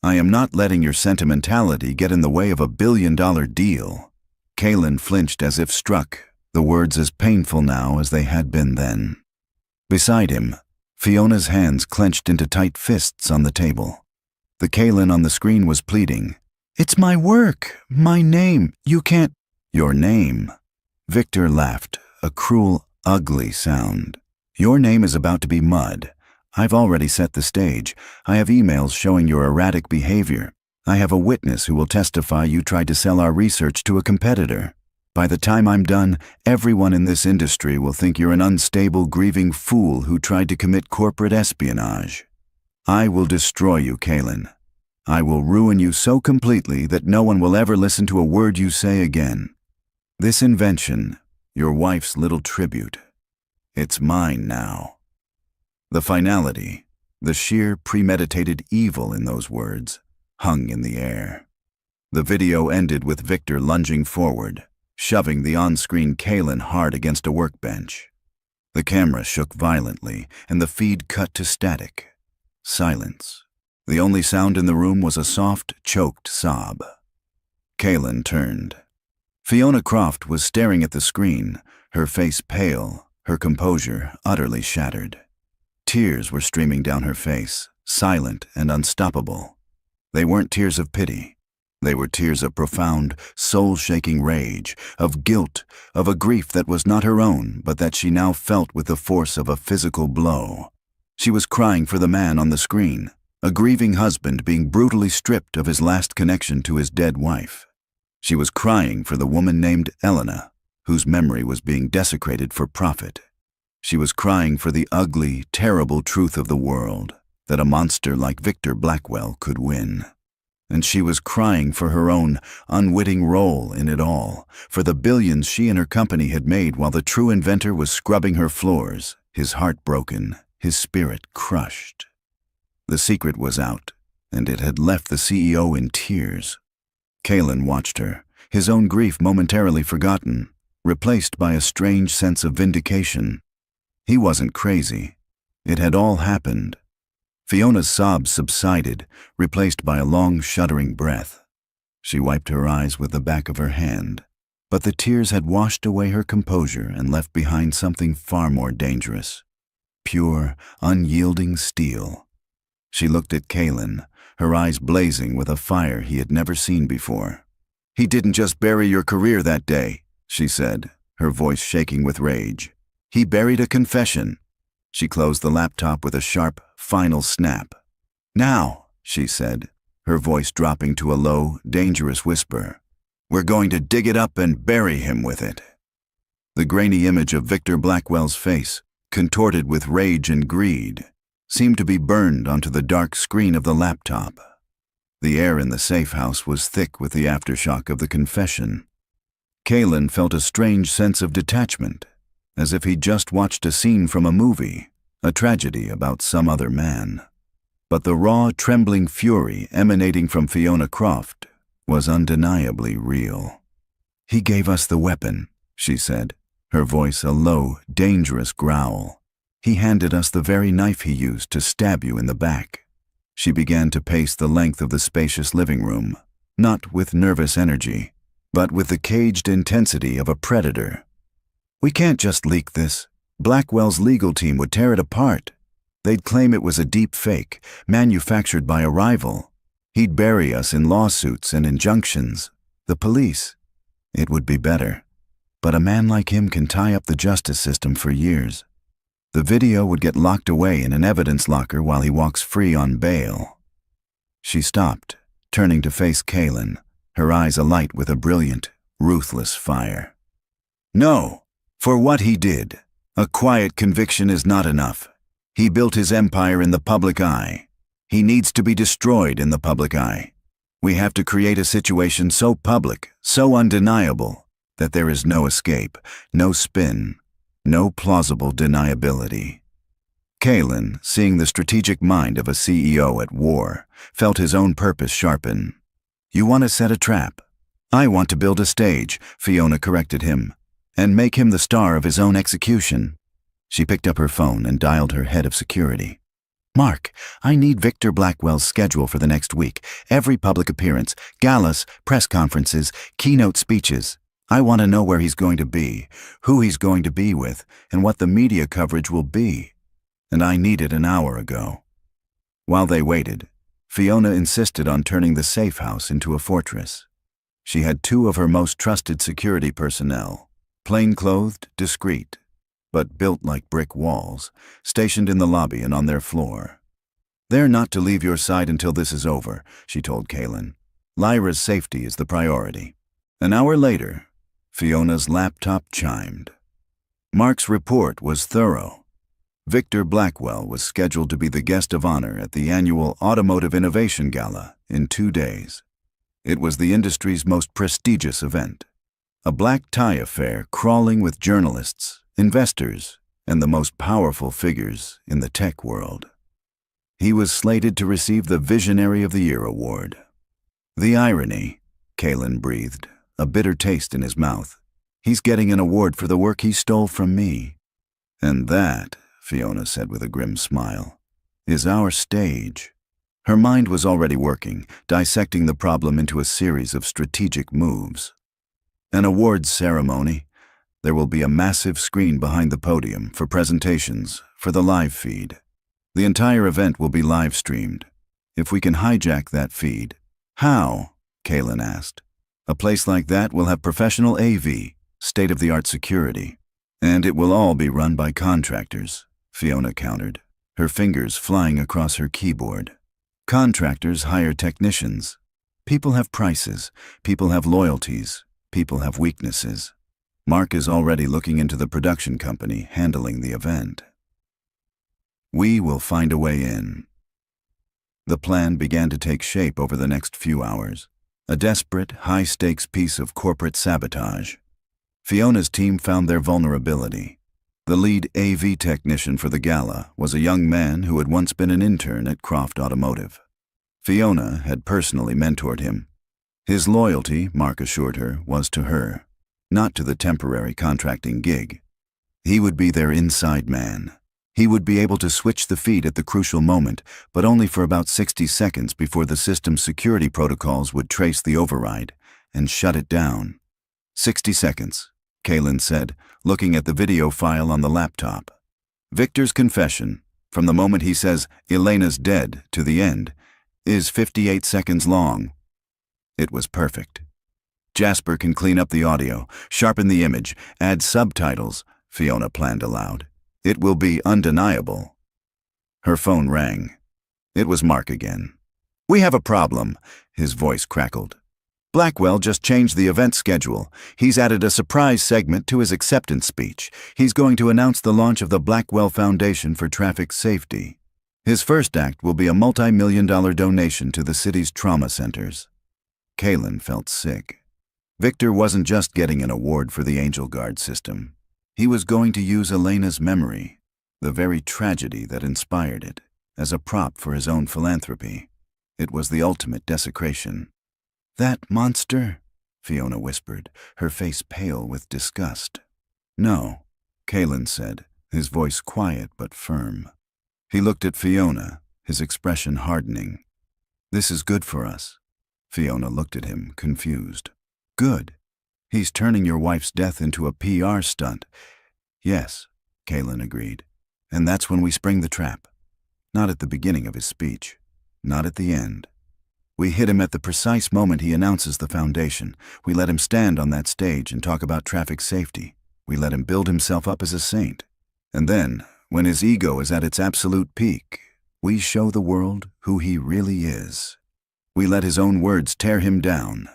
I am not letting your sentimentality get in the way of a billion-dollar deal." Kaylin flinched as if struck, the words as painful now as they had been then. Beside him, Fiona's hands clenched into tight fists on the table. The Kaylin on the screen was pleading, "It's my work, my name, you can't—" "Your name?" Victor laughed, a cruel, ugly sound. "Your name is about to be mud. I've already set the stage. I have emails showing your erratic behavior. I have a witness who will testify you tried to sell our research to a competitor. By the time I'm done, everyone in this industry will think you're an unstable, grieving fool who tried to commit corporate espionage. I will destroy you, Kaylin. I will ruin you so completely that no one will ever listen to a word you say again. This invention, your wife's little tribute, it's mine now." The finality, the sheer premeditated evil in those words, hung in the air. The video ended with Victor lunging forward, shoving the on-screen Kaylin hard against a workbench. The camera shook violently, and the feed cut to static. Silence. The only sound in the room was a soft, choked sob. Kaylin turned. Fiona Croft was staring at the screen, her face pale, her composure utterly shattered. Tears were streaming down her face, silent and unstoppable. They weren't tears of pity. They were tears of profound, soul-shaking rage, of guilt, of a grief that was not her own, but that she now felt with the force of a physical blow. She was crying for the man on the screen, a grieving husband being brutally stripped of his last connection to his dead wife. She was crying for the woman named Elena, whose memory was being desecrated for profit. She was crying for the ugly, terrible truth of the world, that a monster like Victor Blackwell could win. And she was crying for her own unwitting role in it all, for the billions she and her company had made while the true inventor was scrubbing her floors, his heart broken, his spirit crushed. The secret was out, and it had left the CEO in tears. Kaylin watched her, his own grief momentarily forgotten, replaced by a strange sense of vindication. He wasn't crazy. It had all happened. Fiona's sobs subsided, replaced by a long, shuddering breath. She wiped her eyes with the back of her hand, but the tears had washed away her composure and left behind something far more dangerous. Pure, unyielding steel. She looked at Kaylin, her eyes blazing with a fire he had never seen before. "He didn't just bury your career that day," she said, her voice shaking with rage. "He buried a confession." She closed the laptop with a sharp, final snap. "Now," she said, her voice dropping to a low, dangerous whisper, "we're going to dig it up and bury him with it." The grainy image of Victor Blackwell's face, contorted with rage and greed, seemed to be burned onto the dark screen of the laptop. The air in the safe house was thick with the aftershock of the confession. Kaylin felt a strange sense of detachment, as if he'd just watched a scene from a movie, a tragedy about some other man. But the raw, trembling fury emanating from Fiona Croft was undeniably real. "He gave us the weapon," she said, her voice a low, dangerous growl. "He handed us the very knife he used to stab you in the back." She began to pace the length of the spacious living room, not with nervous energy, but with the caged intensity of a predator. "We can't just leak this. Blackwell's legal team would tear it apart. They'd claim it was a deep fake, manufactured by a rival. He'd bury us in lawsuits and injunctions. The police. It would be better. But a man like him can tie up the justice system for years. The video would get locked away in an evidence locker while he walks free on bail." She stopped, turning to face Kaylin, her eyes alight with a brilliant, ruthless fire. "No, for what he did, a quiet conviction is not enough. He built his empire in the public eye. He needs to be destroyed in the public eye. We have to create a situation so public, so undeniable, that there is no escape, no spin, no plausible deniability. Kalin, seeing the strategic mind of a CEO at war, felt his own purpose sharpen. You want to set a trap. I want to build a stage, Fiona corrected him, and make him the star of his own execution. She picked up her phone and dialed her head of security. Mark, I need Victor Blackwell's schedule for the next week. Every public appearance, galas, press conferences, keynote speeches. I want to know where he's going to be, who he's going to be with, and what the media coverage will be. And I need it an hour ago. While they waited, Fiona insisted on turning the safe house into a fortress. She had 2 of her most trusted security personnel, plain-clothed, discreet, but built like brick walls, stationed in the lobby and on their floor. They're not to leave your side until this is over, she told Kalin. Lyra's safety is the priority. An hour later, Fiona's laptop chimed. Mark's report was thorough. Victor Blackwell was scheduled to be the guest of honor at the annual Automotive Innovation Gala in 2 days. It was the industry's most prestigious event. A black tie affair crawling with journalists, investors, and the most powerful figures in the tech world. He was slated to receive the Visionary of the Year award. The irony, Kalin breathed, a bitter taste in his mouth. He's getting an award for the work he stole from me. And that, Fiona said with a grim smile, is our stage. Her mind was already working, dissecting the problem into a series of strategic moves. An awards ceremony. There will be a massive screen behind the podium for presentations, for the live feed. The entire event will be live streamed. If we can hijack that feed. How? Kalin asked. A place like that will have professional AV, state-of-the-art security. And it will all be run by contractors, Fiona countered, her fingers flying across her keyboard. Contractors hire technicians. People have prices, people have loyalties, people have weaknesses. Mark is already looking into the production company handling the event. We will find a way in. The plan began to take shape over the next few hours. A desperate, high-stakes piece of corporate sabotage. Fiona's team found their vulnerability. The lead AV technician for the gala was a young man who had once been an intern at Croft Automotive. Fiona had personally mentored him. His loyalty, Mark assured her, was to her, not to the temporary contracting gig. He would be their inside man. He would be able to switch the feed at the crucial moment, but only for about 60 seconds before the system's security protocols would trace the override and shut it down. 60 seconds, Kalin said, looking at the video file on the laptop. Victor's confession, from the moment he says, "Elena's dead," to the end, is 58 seconds long. It was perfect. Jasper can clean up the audio, sharpen the image, add subtitles, Fiona planned aloud. It will be undeniable. Her phone rang. It was Mark again. "We have a problem," his voice crackled. "Blackwell just changed the event schedule. He's added a surprise segment to his acceptance speech. He's going to announce the launch of the Blackwell Foundation for Traffic Safety. His first act will be a multi-million-dollar donation to the city's trauma centers." Kalin felt sick. Victor wasn't just getting an award for the Angel Guard system. He was going to use Elena's memory, the very tragedy that inspired it, as a prop for his own philanthropy. It was the ultimate desecration. "That monster?" Fiona whispered, her face pale with disgust. "No," Kalin said, his voice quiet but firm. He looked at Fiona, his expression hardening. "This is good for us." Fiona looked at him, confused. "Good? He's turning your wife's death into a PR stunt." "Yes," Kalin agreed. "And that's when we spring the trap. Not at the beginning of his speech. Not at the end. We hit him at the precise moment he announces the foundation. We let him stand on that stage and talk about traffic safety. We let him build himself up as a saint. And then, when his ego is at its absolute peak, we show the world who he really is. We let his own words tear him down."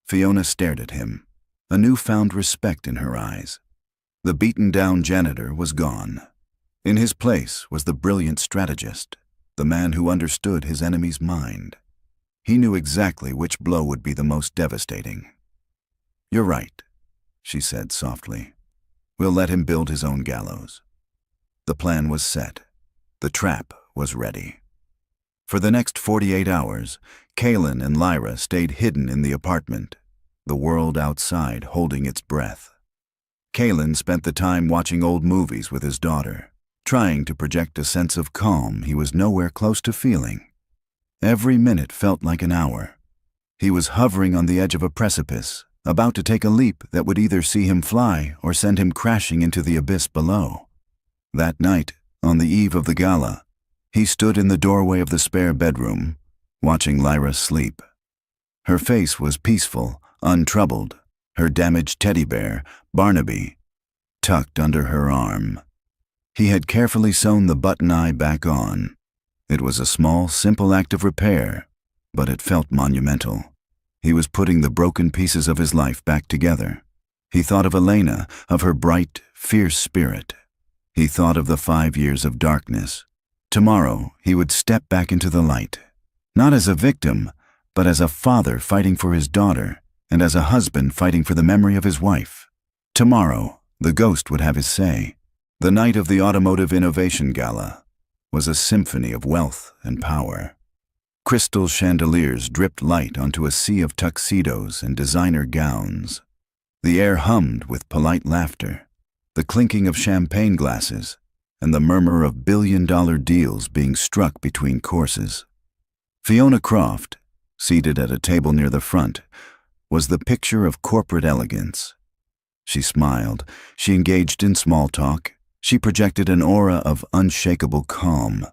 Fiona stared at him, a newfound respect in her eyes. The beaten-down janitor was gone. In his place was the brilliant strategist, the man who understood his enemy's mind. He knew exactly which blow would be the most devastating. "You're right," she said softly. "We'll let him build his own gallows." The plan was set. The trap was ready. For the next 48 hours, Kaylin and Lyra stayed hidden in the apartment, the world outside holding its breath. Kaylin spent the time watching old movies with his daughter, trying to project a sense of calm he was nowhere close to feeling. Every minute felt like an hour. He was hovering on the edge of a precipice, about to take a leap that would either see him fly or send him crashing into the abyss below. That night, on the eve of the gala, he stood in the doorway of the spare bedroom, watching Lyra sleep. Her face was peaceful, untroubled, her damaged teddy bear, Barnaby, tucked under her arm. He had carefully sewn the button eye back on. It was a small, simple act of repair, but it felt monumental. He was putting the broken pieces of his life back together. He thought of Elena, of her bright, fierce spirit. He thought of the 5 years of darkness. Tomorrow, he would step back into the light, not as a victim, but as a father fighting for his daughter, and as a husband fighting for the memory of his wife. Tomorrow, the ghost would have his say. The night of the Automotive Innovation Gala was a symphony of wealth and power. Crystal chandeliers dripped light onto a sea of tuxedos and designer gowns. The air hummed with polite laughter, the clinking of champagne glasses, and the murmur of billion-dollar deals being struck between courses. Fiona Croft, seated at a table near the front, was the picture of corporate elegance. She smiled, she engaged in small talk, she projected an aura of unshakable calm.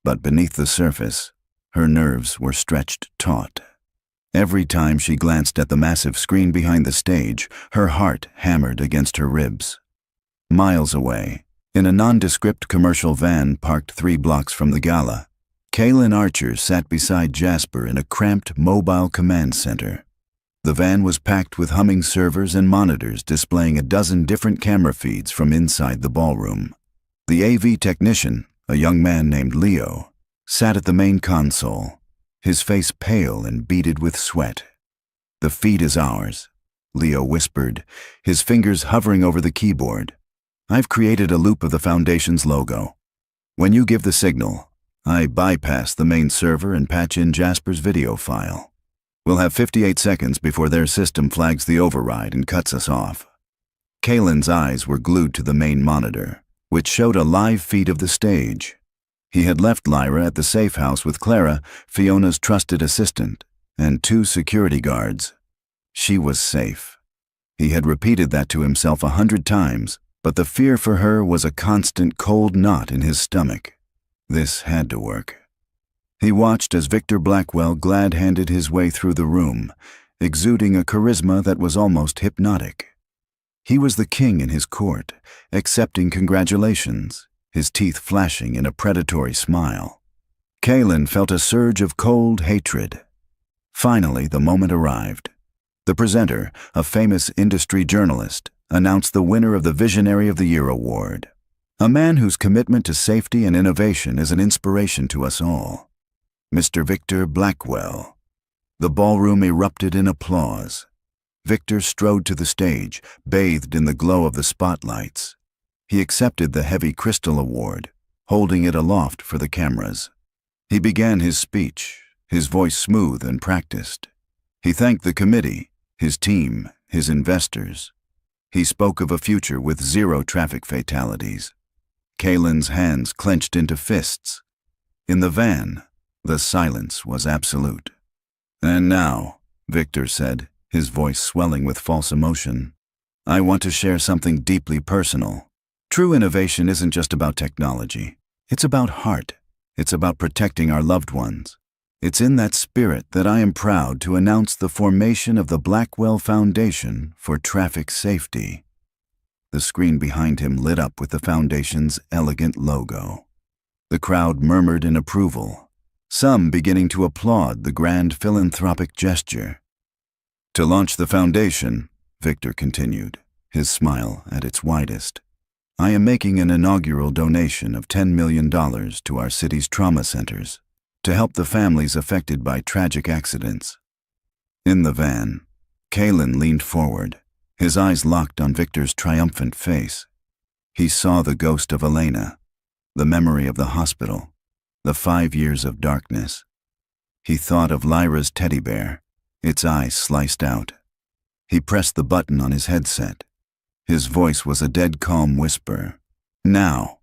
But beneath the surface, her nerves were stretched taut. Every time she glanced at the massive screen behind the stage, her heart hammered against her ribs. Miles away, in a nondescript commercial van parked 3 blocks from the gala, Kaylin Archer sat beside Jasper in a cramped mobile command center. The van was packed with humming servers and monitors displaying a dozen different camera feeds from inside the ballroom. The AV technician, a young man named Leo, sat at the main console, his face pale and beaded with sweat. "The feed is ours," Leo whispered, his fingers hovering over the keyboard. "I've created a loop of the Foundation's logo. When you give the signal, I bypass the main server and patch in Jasper's video file. We'll have 58 seconds before their system flags the override and cuts us off." Kaylin's eyes were glued to the main monitor, which showed a live feed of the stage. He had left Lyra at the safe house with Clara, Fiona's trusted assistant, and 2 security guards. She was safe. He had repeated that to himself 100 times, but the fear for her was a constant cold knot in his stomach. This had to work. He watched as Victor Blackwell glad-handed his way through the room, exuding a charisma that was almost hypnotic. He was the king in his court, accepting congratulations, his teeth flashing in a predatory smile. Kaylin felt a surge of cold hatred. Finally, the moment arrived. The presenter, a famous industry journalist, announced the winner of the Visionary of the Year award, a man whose commitment to safety and innovation is an inspiration to us all. Mr. Victor Blackwell. The ballroom erupted in applause. Victor strode to the stage, bathed in the glow of the spotlights. He accepted the heavy crystal award, holding it aloft for the cameras. He began his speech, his voice smooth and practiced. He thanked the committee, his team, his investors. He spoke of a future with 0 traffic fatalities. Kaylin's hands clenched into fists. In the van, the silence was absolute. "And now," Victor said, his voice swelling with false emotion, "I want to share something deeply personal. True innovation isn't just about technology. It's about heart. It's about protecting our loved ones. It's in that spirit that I am proud to announce the formation of the Blackwell Foundation for Traffic Safety." The screen behind him lit up with the Foundation's elegant logo. The crowd murmured in approval, some beginning to applaud the grand philanthropic gesture. "To launch the foundation," Victor continued, his smile at its widest, I am making an inaugural donation of $10 million to our city's trauma centers to help the families affected by tragic accidents. In the van, Kalen leaned forward, his eyes locked on Victor's triumphant face. He saw the ghost of Elena, the memory of the hospital, the 5 years of darkness. He thought of Lyra's teddy bear, its eyes sliced out. He pressed the button on his headset. His voice was a dead calm whisper. Now.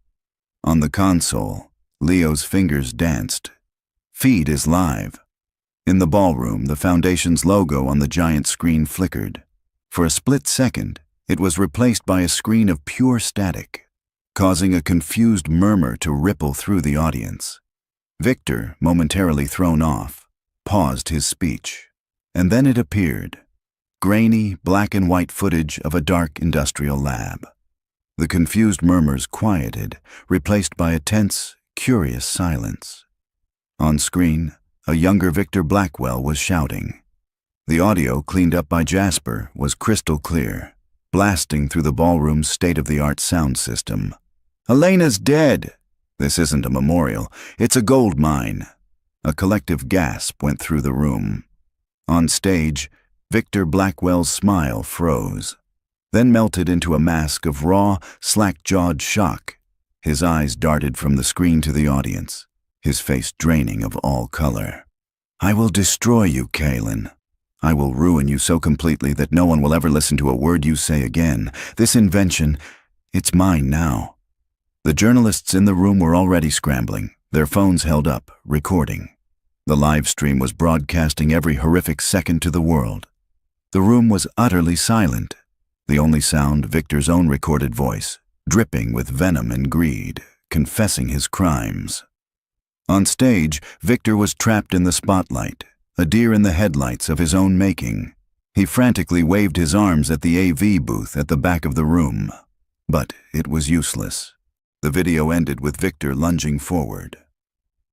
On the console, Leo's fingers danced. Feed is live. In the ballroom, the Foundation's logo on the giant screen flickered. For a split second, it was replaced by a screen of pure static, causing a confused murmur to ripple through the audience. Victor, momentarily thrown off, paused his speech, and then it appeared. Grainy, black and white footage of a dark industrial lab. The confused murmurs quieted, replaced by a tense, curious silence. On screen, a younger Victor Blackwell was shouting. The audio, cleaned up by Jasper, was crystal clear, blasting through the ballroom's state-of-the-art sound system. Elena's dead! This isn't a memorial, it's a gold mine. A collective gasp went through the room. On stage, Victor Blackwell's smile froze, then melted into a mask of raw, slack-jawed shock. His eyes darted from the screen to the audience, his face draining of all color. I will destroy you, Kalen. I will ruin you so completely that no one will ever listen to a word you say again. This invention, it's mine now. The journalists in the room were already scrambling, their phones held up, recording. The live stream was broadcasting every horrific second to the world. The room was utterly silent, the only sound Victor's own recorded voice, dripping with venom and greed, confessing his crimes. On stage, Victor was trapped in the spotlight, a deer in the headlights of his own making. He frantically waved his arms at the AV booth at the back of the room. But it was useless. The video ended with Victor lunging forward.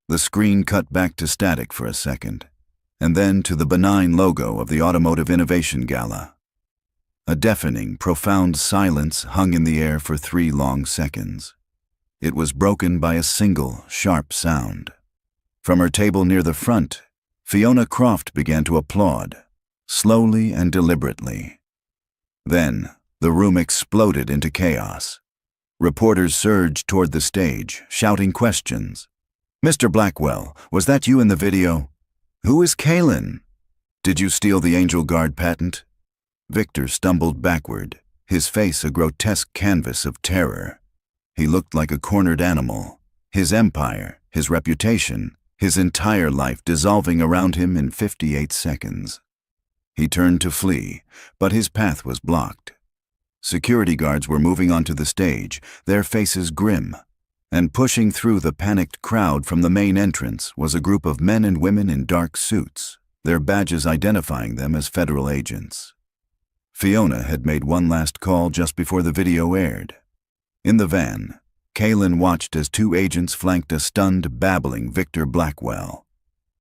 The screen cut back to static for a second, and then to the benign logo of the Automotive Innovation Gala. A deafening, profound silence hung in the air for 3 long seconds. It was broken by a single, sharp sound. From her table near the front, Fiona Croft began to applaud, slowly and deliberately. Then, the room exploded into chaos. Reporters surged toward the stage, shouting questions. Mr. Blackwell, was that you in the video? Who is Kalen? Did you steal the Angel Guard patent? Victor stumbled backward, his face a grotesque canvas of terror. He looked like a cornered animal, his empire, his reputation, his entire life dissolving around him in 58 seconds. He turned to flee, but his path was blocked. Security guards were moving onto the stage, their faces grim, and pushing through the panicked crowd from the main entrance was a group of men and women in dark suits, their badges identifying them as federal agents. Fiona had made one last call just before the video aired. In the van, Kalen watched as 2 agents flanked a stunned, babbling Victor Blackwell.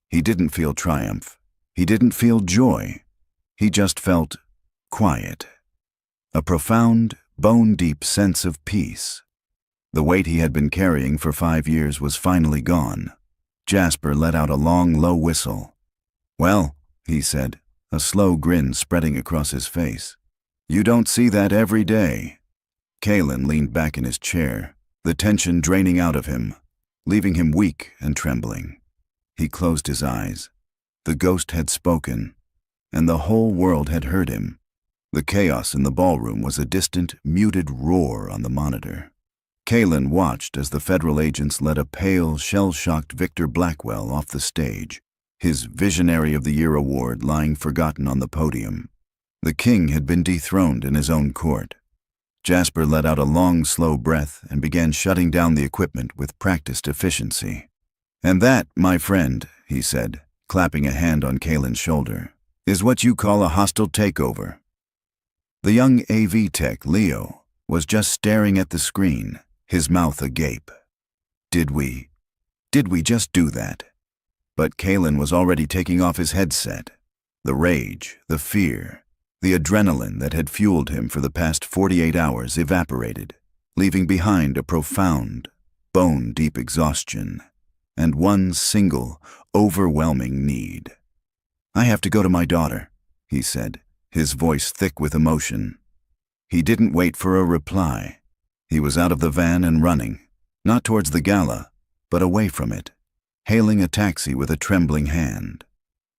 He didn't feel triumph. He didn't feel joy. He just felt quiet. A profound, bone-deep sense of peace. The weight he had been carrying for 5 years was finally gone. Jasper let out a long, low whistle. Well, he said, a slow grin spreading across his face. You don't see that every day. Kalen leaned back in his chair, the tension draining out of him, leaving him weak and trembling. He closed his eyes. The ghost had spoken, and the whole world had heard him. The chaos in the ballroom was a distant, muted roar on the monitor. Kalen watched as the federal agents led a pale, shell-shocked Victor Blackwell off the stage, his Visionary of the Year award lying forgotten on the podium. The king had been dethroned in his own court. Jasper let out a long, slow breath and began shutting down the equipment with practiced efficiency. And that, my friend, he said, clapping a hand on Kalen's shoulder, is what you call a hostile takeover. The young AV tech, Leo, was just staring at the screen, his mouth agape. Did we just do that? But Kalen was already taking off his headset. The rage, the fear, the adrenaline that had fueled him for the past 48 hours evaporated. leaving behind a profound, bone-deep exhaustion, and one single, overwhelming need. "I have to go to my daughter," he said, his voice thick with emotion. He didn't wait for a reply. He was out of the van and running, not towards the gala, but away from it, hailing a taxi with a trembling hand.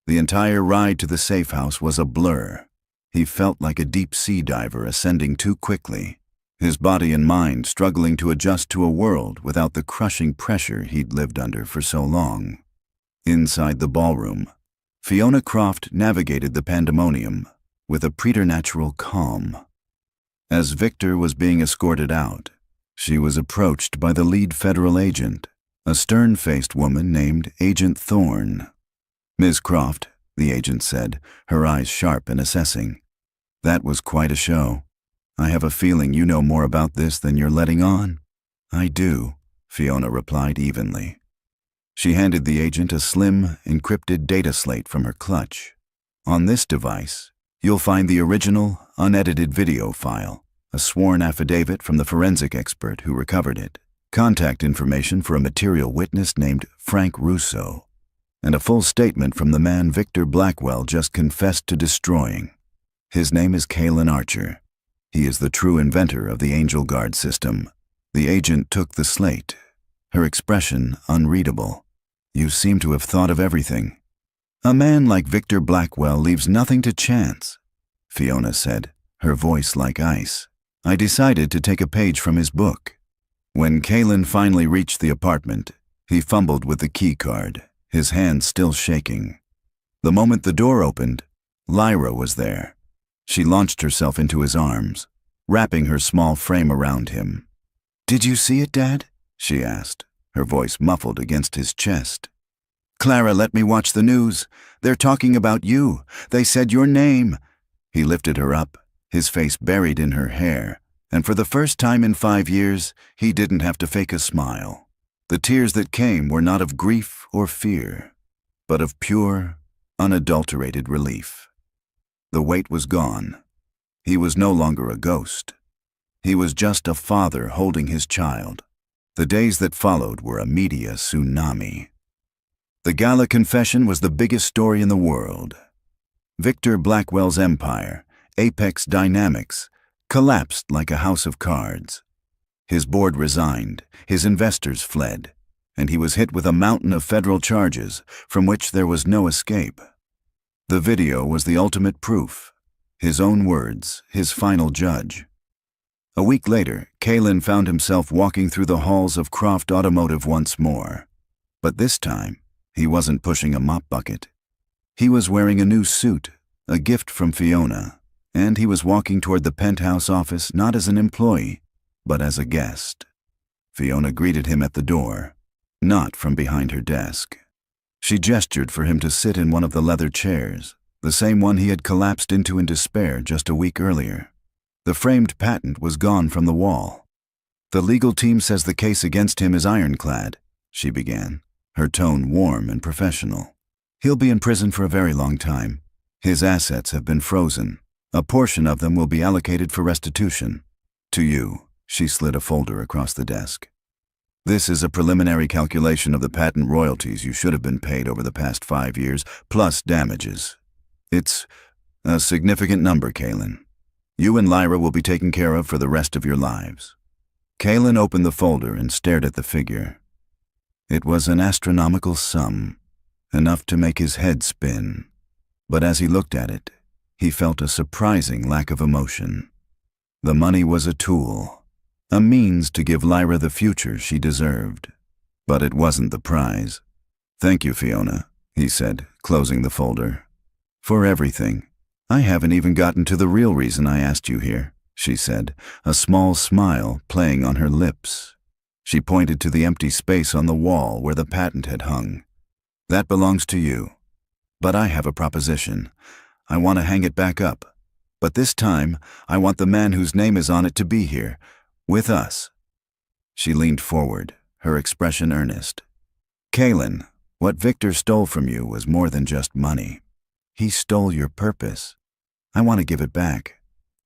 The entire ride to the safe house was a blur. He felt like a deep-sea diver ascending too quickly, his body and mind struggling to adjust to a world without the crushing pressure he'd lived under for so long. Inside the ballroom, Fiona Croft navigated the pandemonium with a preternatural calm. As Victor was being escorted out, she was approached by the lead federal agent, a stern-faced woman named Agent Thorne. "Ms. Croft," the agent said, her eyes sharp and assessing. "That was quite a show. I have a feeling you know more about this than you're letting on." "I do," Fiona replied evenly. She handed the agent a slim, encrypted data slate from her clutch. "On this device, you'll find the original, unedited video file, a sworn affidavit from the forensic expert who recovered it, contact information for a material witness named Frank Russo, and a full statement from the man Victor Blackwell just confessed to destroying. His name is Kalen Archer. He is the true inventor of the Angel Guard system." The agent took the slate, her expression unreadable. "You seem to have thought of everything." "A man like Victor Blackwell leaves nothing to chance," Fiona said, her voice like ice. "I decided to take a page from his book." When Kalen finally reached the apartment, he fumbled with the key card, his hand still shaking. The moment the door opened, Lyra was there. She launched herself into his arms, wrapping her small frame around him. "Did you see it, Dad?" she asked, her voice muffled against his chest. "Clara let me watch the news. They're talking about you. They said your name." He lifted her up, his face buried in her hair, and for the first time in 5 years, he didn't have to fake a smile. The tears that came were not of grief or fear, but of pure, unadulterated relief. The weight was gone. He was no longer a ghost. He was just a father holding his child. The days that followed were a media tsunami. The gala confession was the biggest story in the world. Victor Blackwell's empire, Apex Dynamics, collapsed like a house of cards. His board resigned, his investors fled, and he was hit with a mountain of federal charges from which there was no escape. The video was the ultimate proof, his own words, his final judge. A week later, Kalen found himself walking through the halls of Croft Automotive once more. But this time, he wasn't pushing a mop bucket. He was wearing a new suit, a gift from Fiona, and he was walking toward the penthouse office not as an employee, but as a guest. Fiona greeted him at the door, not from behind her desk. She gestured for him to sit in one of the leather chairs, the same one he had collapsed into in despair just a week earlier. The framed patent was gone from the wall. "The legal team says the case against him is ironclad," she began, her tone warm and professional. "He'll be in prison for a very long time. His assets have been frozen. A portion of them will be allocated for restitution. To you," she slid a folder across the desk. "This is a preliminary calculation of the patent royalties you should have been paid over the past 5 years, plus damages. It's a significant number, Kalen. You and Lyra will be taken care of for the rest of your lives." Kalen opened the folder and stared at the figure. It was an astronomical sum, enough to make his head spin. But as he looked at it, he felt a surprising lack of emotion. The money was a tool, a means to give Lyra the future she deserved. But it wasn't the prize. "Thank you, Fiona," he said, closing the folder. "For everything. I haven't even gotten to the real reason I asked you here," she said, a small smile playing on her lips. She pointed to the empty space on the wall where the patent had hung. "That belongs to you. But I have a proposition. I want to hang it back up. But this time, I want the man whose name is on it to be here, with us." She leaned forward, her expression earnest. "Kalen, what Victor stole from you was more than just money. He stole your purpose. I want to give it back.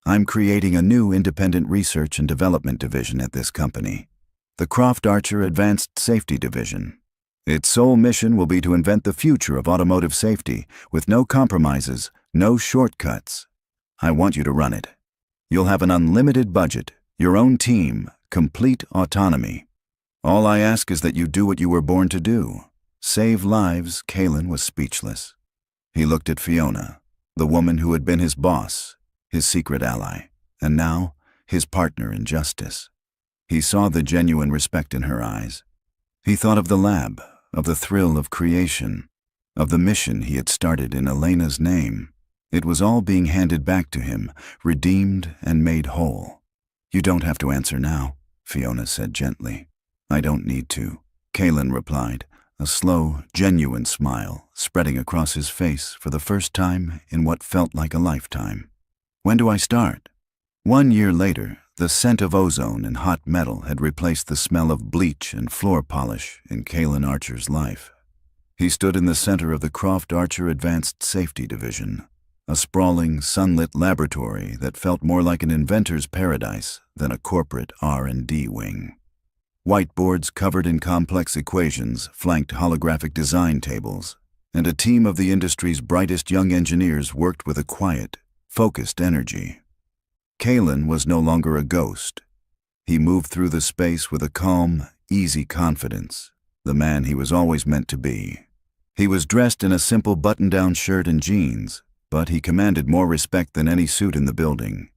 I'm creating a new independent research and development division at this company, the Croft Archer Advanced Safety Division. Its sole mission will be to invent the future of automotive safety with no compromises, no shortcuts. I want you to run it. You'll have an unlimited budget, your own team, complete autonomy. All I ask is that you do what you were born to do. Save lives. Kalen was speechless. He looked at Fiona, the woman who had been his boss, his secret ally, and now his partner in justice. He saw the genuine respect in her eyes. He thought of the lab, of the thrill of creation, of the mission he had started in Elena's name. It was all being handed back to him, redeemed and made whole. You don't have to answer now, Fiona said gently. I don't need to, Kalen replied, a slow, genuine smile spreading across his face for the first time in what felt like a lifetime. When do I start? 1 year later, the scent of ozone and hot metal had replaced the smell of bleach and floor polish in Kalen Archer's life. He stood in the center of the Croft Archer Advanced Safety Division, a sprawling, sunlit laboratory that felt more like an inventor's paradise than a corporate R&D wing. Whiteboards covered in complex equations flanked holographic design tables, and a team of the industry's brightest young engineers worked with a quiet, focused energy. Kalen was no longer a ghost. He moved through the space with a calm, easy confidence, the man he was always meant to be. He was dressed in a simple button-down shirt and jeans, but he commanded more respect than any suit in the building.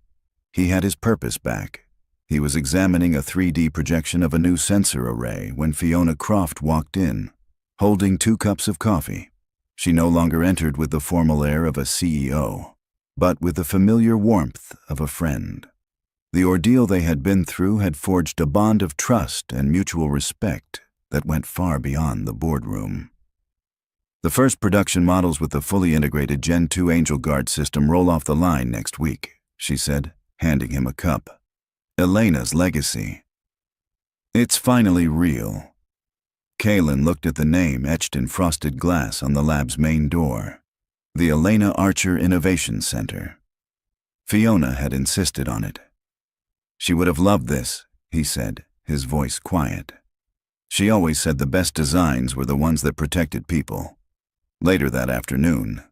He had his purpose back. He was examining a 3D projection of a new sensor array when Fiona Croft walked in, holding 2 cups of coffee. She no longer entered with the formal air of a CEO, but with the familiar warmth of a friend. The ordeal they had been through had forged a bond of trust and mutual respect that went far beyond the boardroom. The first production models with the fully integrated Gen 2 Angel Guard system roll off the line next week, she said, handing him a cup. Elena's legacy. It's finally real. Kalen looked at the name etched in frosted glass on the lab's main door. The Elena Archer Innovation Center. Fiona had insisted on it. She would have loved this, he said, his voice quiet. She always said the best designs were the ones that protected people. Later that afternoon,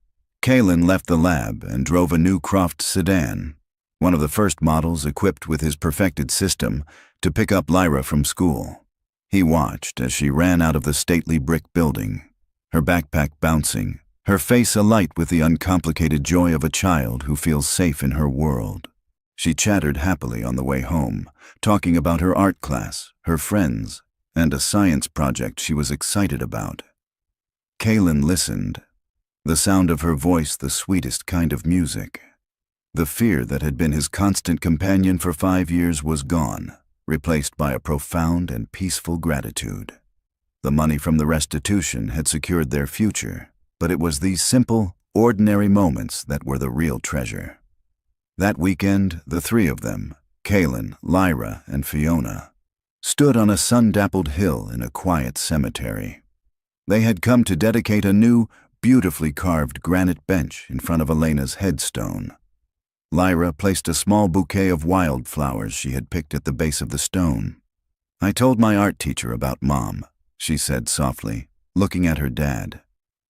Kalen left the lab and drove a new Croft sedan, one of the first models equipped with his perfected system, to pick up Lyra from school. He watched as she ran out of the stately brick building, her backpack bouncing, her face alight with the uncomplicated joy of a child who feels safe in her world. She chattered happily on the way home, talking about her art class, her friends, and a science project she was excited about. Kalen listened, the sound of her voice the sweetest kind of music. The fear that had been his constant companion for 5 years was gone, replaced by a profound and peaceful gratitude. The money from the restitution had secured their future, but it was these simple, ordinary moments that were the real treasure. That weekend, the 3 of them, Kalen, Lyra, and Fiona, stood on a sun-dappled hill in a quiet cemetery. They had come to dedicate a new, beautifully carved granite bench in front of Elena's headstone. Lyra placed a small bouquet of wildflowers she had picked at the base of the stone. I told my art teacher about Mom, she said softly, looking at her dad.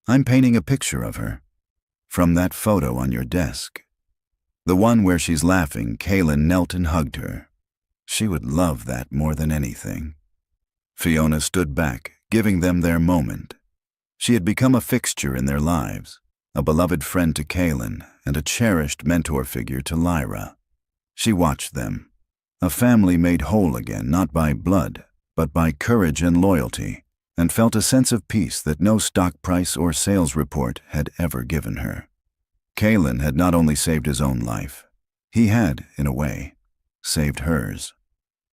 I'm painting a picture of her. From that photo on your desk. The one where she's laughing, Kalen knelt and hugged her. She would love that more than anything. Fiona stood back, giving them their moment. She had become a fixture in their lives, a beloved friend to Kalen and a cherished mentor figure to Lyra. She watched them, a family made whole again not by blood, but by courage and loyalty, and felt a sense of peace that no stock price or sales report had ever given her. Kalen had not only saved his own life, he had, in a way, saved hers,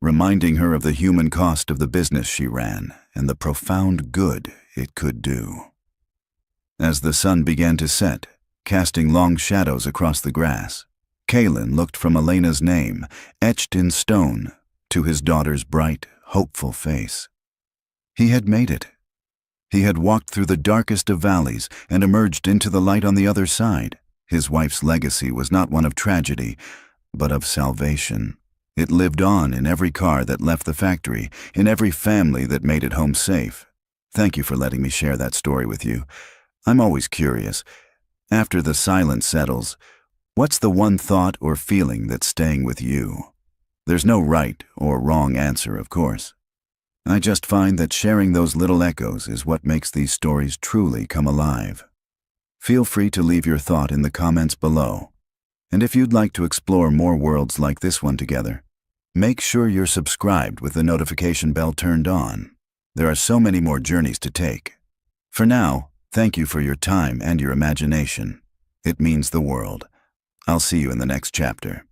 reminding her of the human cost of the business she ran and the profound good it could do. As the sun began to set, casting long shadows across the grass, Kalen looked from Elena's name, etched in stone, to his daughter's bright, hopeful face. He had made it. He had walked through the darkest of valleys and emerged into the light on the other side. His wife's legacy was not one of tragedy, but of salvation. It lived on in every car that left the factory, in every family that made it home safe. Thank you for letting me share that story with you. I'm always curious. After the silence settles, what's the one thought or feeling that's staying with you? There's no right or wrong answer, of course. I just find that sharing those little echoes is what makes these stories truly come alive. Feel free to leave your thought in the comments below. And if you'd like to explore more worlds like this one together, make sure you're subscribed with the notification bell turned on. There are so many more journeys to take. For now, thank you for your time and your imagination. It means the world. I'll see you in the next chapter.